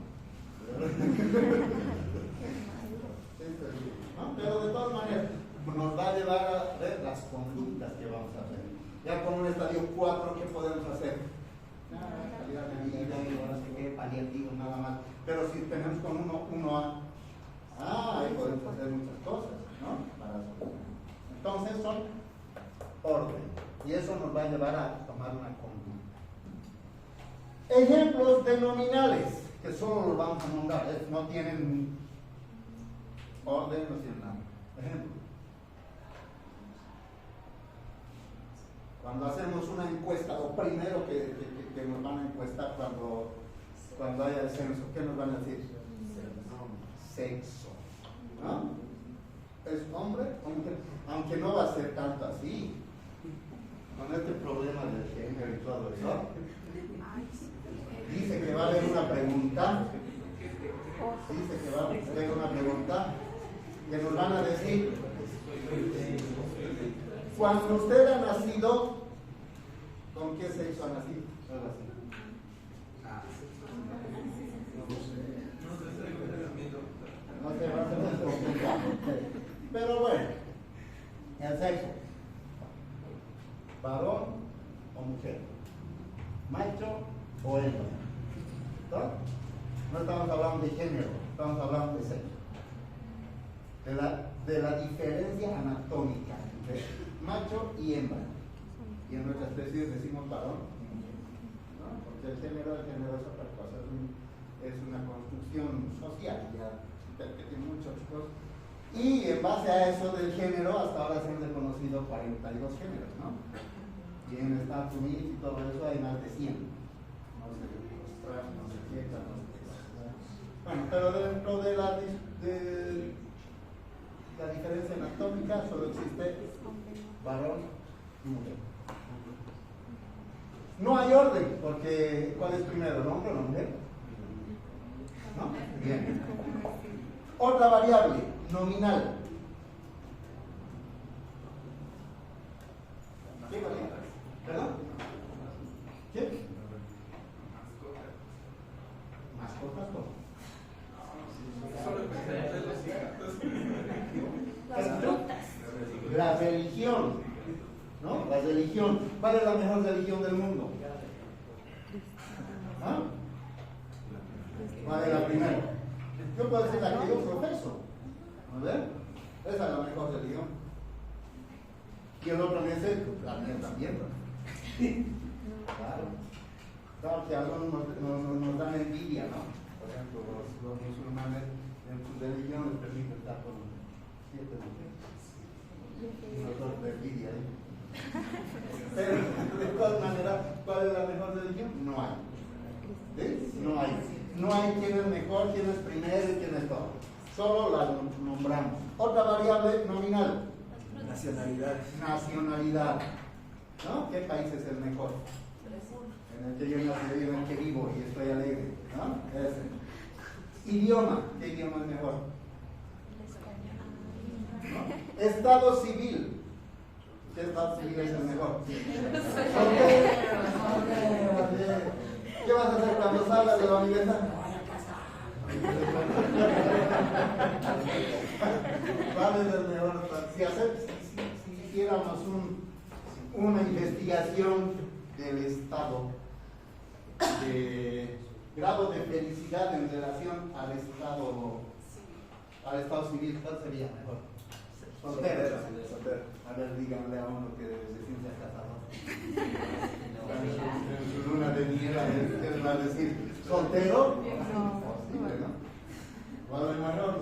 ¿No? Pero de todas maneras, nos va a llevar a ver las conductas que vamos a hacer. Ya con un estadio 4, ¿qué podemos hacer? Nada, calidad de vida, no sé qué, paliativos, nada más. Pero si tenemos con 1A, ahí podemos hacer muchas cosas, ¿no? Entonces son orden. Y eso nos va a llevar a tomar una conducta. Ejemplos de nominales, que solo los vamos a nombrar, no tienen orden, no tienen nada. Ejemplo. Cuando hacemos una encuesta, lo primero que nos van a encuestar cuando haya el censo, ¿qué nos van a decir? Sexo. ¿No? ¿Es hombre? Aunque no va a ser tanto así. Con este problema del género y todo eso. Dice que va a haber una pregunta. Dice que va a haber una pregunta que nos van a decir: cuando usted ha nacido, ¿con qué sexo ha nacido? Algo así. No sé, va a ser muy complicado. Pero bueno, el sexo. ¿Varón o mujer? ¿Macho o hembra? ¿No? No estamos hablando de género, estamos hablando de sexo. De la diferencia anatómica entre macho y hembra. Y en nuestra especie decimos varón y mujer, ¿no? Porque el género es otra cosa, es una construcción social, ya que tiene muchas cosas. Y en base a eso del género, hasta ahora se han reconocido 42 géneros, ¿no? Y en Estados Unidos y todo eso hay más de 100. No sé, no sé qué, no sé qué. Bueno, pero dentro de la diferencia anatómica solo existe varón y mujer. No hay orden, porque ¿cuál es primero, el hombre o la mujer? ¿No? Bien. Otra variable, nominal. ¿Qué variable? ¿Perdón? ¿Qué? ¿Mascotas cómo? Las frutas. La religión, ¿no? La religión. ¿Cuál es la mejor religión del mundo? ¿Ah? ¿Cuál es la primera? Yo puedo decir la que yo profeso. ¿A ver? Esa es la mejor religión. Y el otro me dice, la mía también. Claro. Claro que algunos nos dan envidia, ¿no? Por ejemplo, los musulmanes en su religión les permiten estar con 7 mujeres. Y nosotros de envidia, ¿eh? Pero de todas maneras, ¿cuál es la mejor religión? No hay. ¿Sí? No hay. No hay quién es mejor, quién es primero y quién es todo. Solo la nombramos. Otra variable nominal. Nacionalidad. Nacionalidad. ¿No? ¿Qué país es el mejor? En el que yo nací, en el que vivo y estoy alegre. ¿No? Ese. Idioma. ¿Qué idioma es mejor? Estado civil. ¿Qué estado civil es el mejor? ¿Qué vas a hacer cuando salgas de la universidad? ¿Cuál es el mejor? Si hiciéramos una investigación del estado, de grado de felicidad en relación al estado civil, ¿cuál sería mejor? Soltero. A ver, díganle a uno que recién se ha casado. En su luna de miel, ¿qué les va a decir? ¿Soltero? No, posible, ¿no? ¿Cuál es mejor?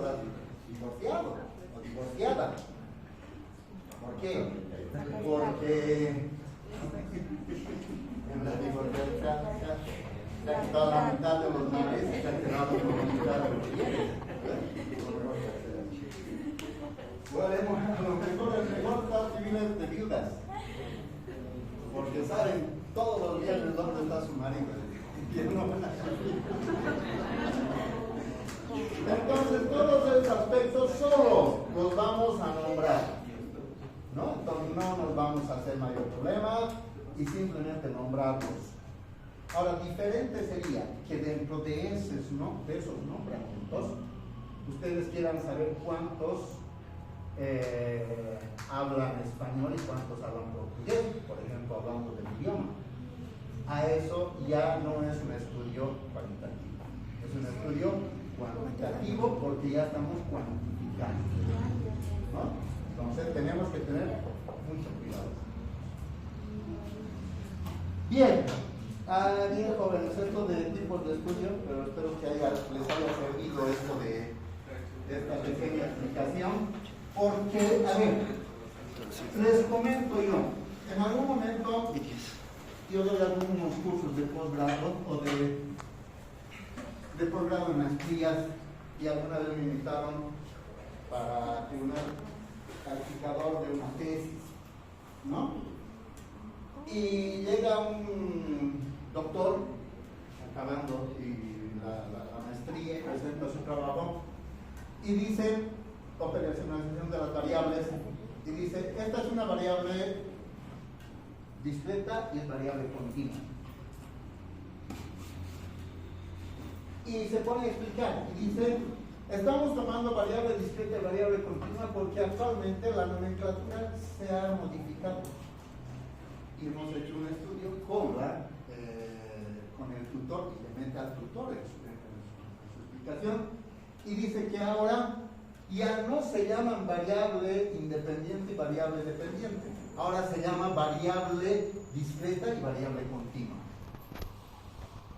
Divorciado o divorciada. ¿Por qué? Porque en la divorciada se ha quitado la mitad de los males y se ha quedado con la mitad de los bienes. Bueno, el mejor estado civil es de viudas, porque saben todos los viernes dónde está su marido. Entonces, todos esos aspectos solo los vamos a nombrar, ¿no? Entonces, no nos vamos a hacer mayor problema y simplemente nombrarlos. Ahora, diferente sería que dentro de esos nombramientos, ustedes quieran saber cuántos hablan español y cuántos hablan portugués, por ejemplo, hablando del idioma. A eso ya no es un estudio cualitativo, es un estudio cuantitativo porque ya estamos cuantificando, ¿no? Entonces tenemos que tener mucho cuidado. Bien, bien jóvenes, esto de tipos de estudio, pero espero que les haya servido esto de esta pequeña explicación. Porque, a ver, les comento yo, en algún momento yo doy algunos cursos de posgrado o de posgrado en maestrías y alguna vez me invitaron para tribunal calificador de una tesis, ¿no? Y llega un doctor acabando la maestría y presenta su trabajo y dice operacionalización de las variables y dice, esta es una variable discreta y es variable continua. Y se pone a explicar y dice, estamos tomando variable discreta y variable continua porque actualmente la nomenclatura se ha modificado. Y hemos hecho un estudio con el tutor, y le mete al tutor en su explicación, y dice que ahora ya no se llaman variable independiente y variable dependiente. Ahora se llama variable discreta y variable continua.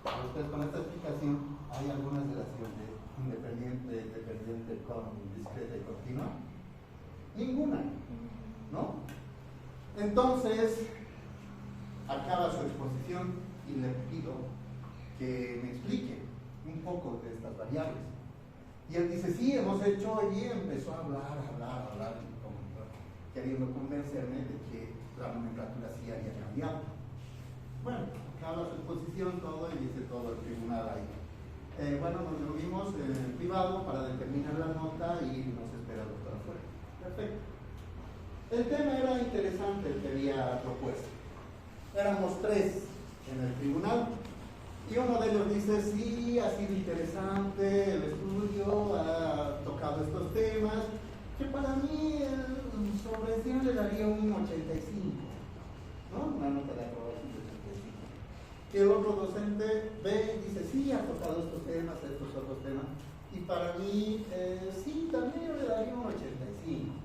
Para ustedes con esta explicación, ¿hay alguna relación de independiente, dependiente con discreta y continua? Ninguna, ¿no? Entonces, acaba su exposición y le pido que me explique un poco de estas variables. Y él dice, sí, hemos hecho, y empezó a hablar, queriendo convencerme de que la nomenclatura sí había cambiado. Bueno, acaba su exposición, todo, y dice todo el tribunal ahí. Bueno, nos reunimos en privado para determinar la nota y nos espera el doctor afuera. Perfecto. El tema era interesante el que había propuesto. Éramos 3 en el tribunal. Y uno de ellos dice, sí, ha sido interesante el estudio, ha tocado estos temas, que para mí sobre 100 le daría un 85, ¿no? Una nota de aprobación de 85. Y el otro docente ve y dice, sí, ha tocado estos temas, estos otros temas, y para mí, sí, también yo le daría un 85.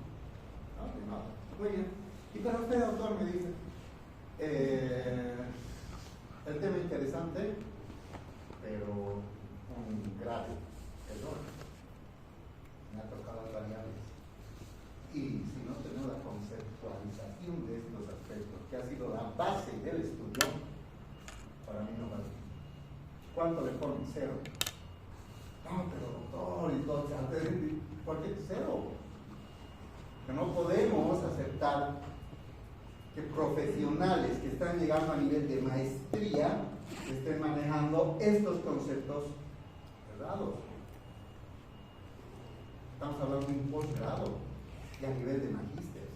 ¿No? De nota. Muy bien. Y para usted, doctor, me dice, el tema interesante, pero un grave error. Me ha tocado las variables. Y si no tenemos la conceptualización de estos aspectos, que ha sido la base del estudio, para mí no vale. ¿Cuánto le ponen? 0. No, pero doctor, y todo, ¿por qué 0? Que no podemos aceptar que profesionales que están llegando a nivel de maestría estén manejando estos conceptos errados. Estamos hablando de un posgrado y a nivel de magíster.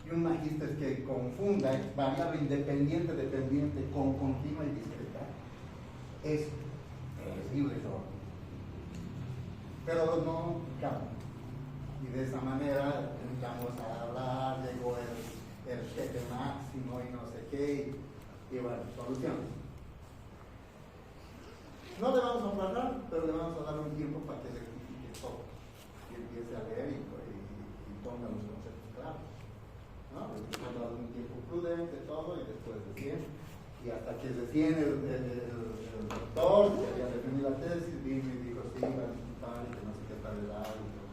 Y un magíster que confunda variable independiente, dependiente, con continua y discreta, es terrible error. Pero no cambia. Y de esa manera empezamos a hablar, llegó el jefe máximo y no sé qué, y bueno, solución. No le vamos a aplanar, pero le vamos a dar un tiempo para que rectifique todo y empiece a leer y ponga los conceptos claros, ¿no? Le vamos a dar un tiempo prudente, todo, y después de 100, y hasta que recién el doctor, que había defendido la tesis, vino y dijo, sí, va a disculpar y que no sé qué tal el lado y todo,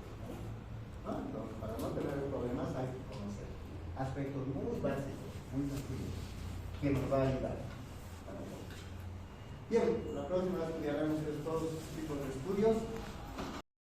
¿no? Entonces, para no tener problemas hay que conocer aspectos muy básicos, muy sencillos, que nos va a ayudar. Bien, la próxima vez estudiaremos todos estos tipos de estudios.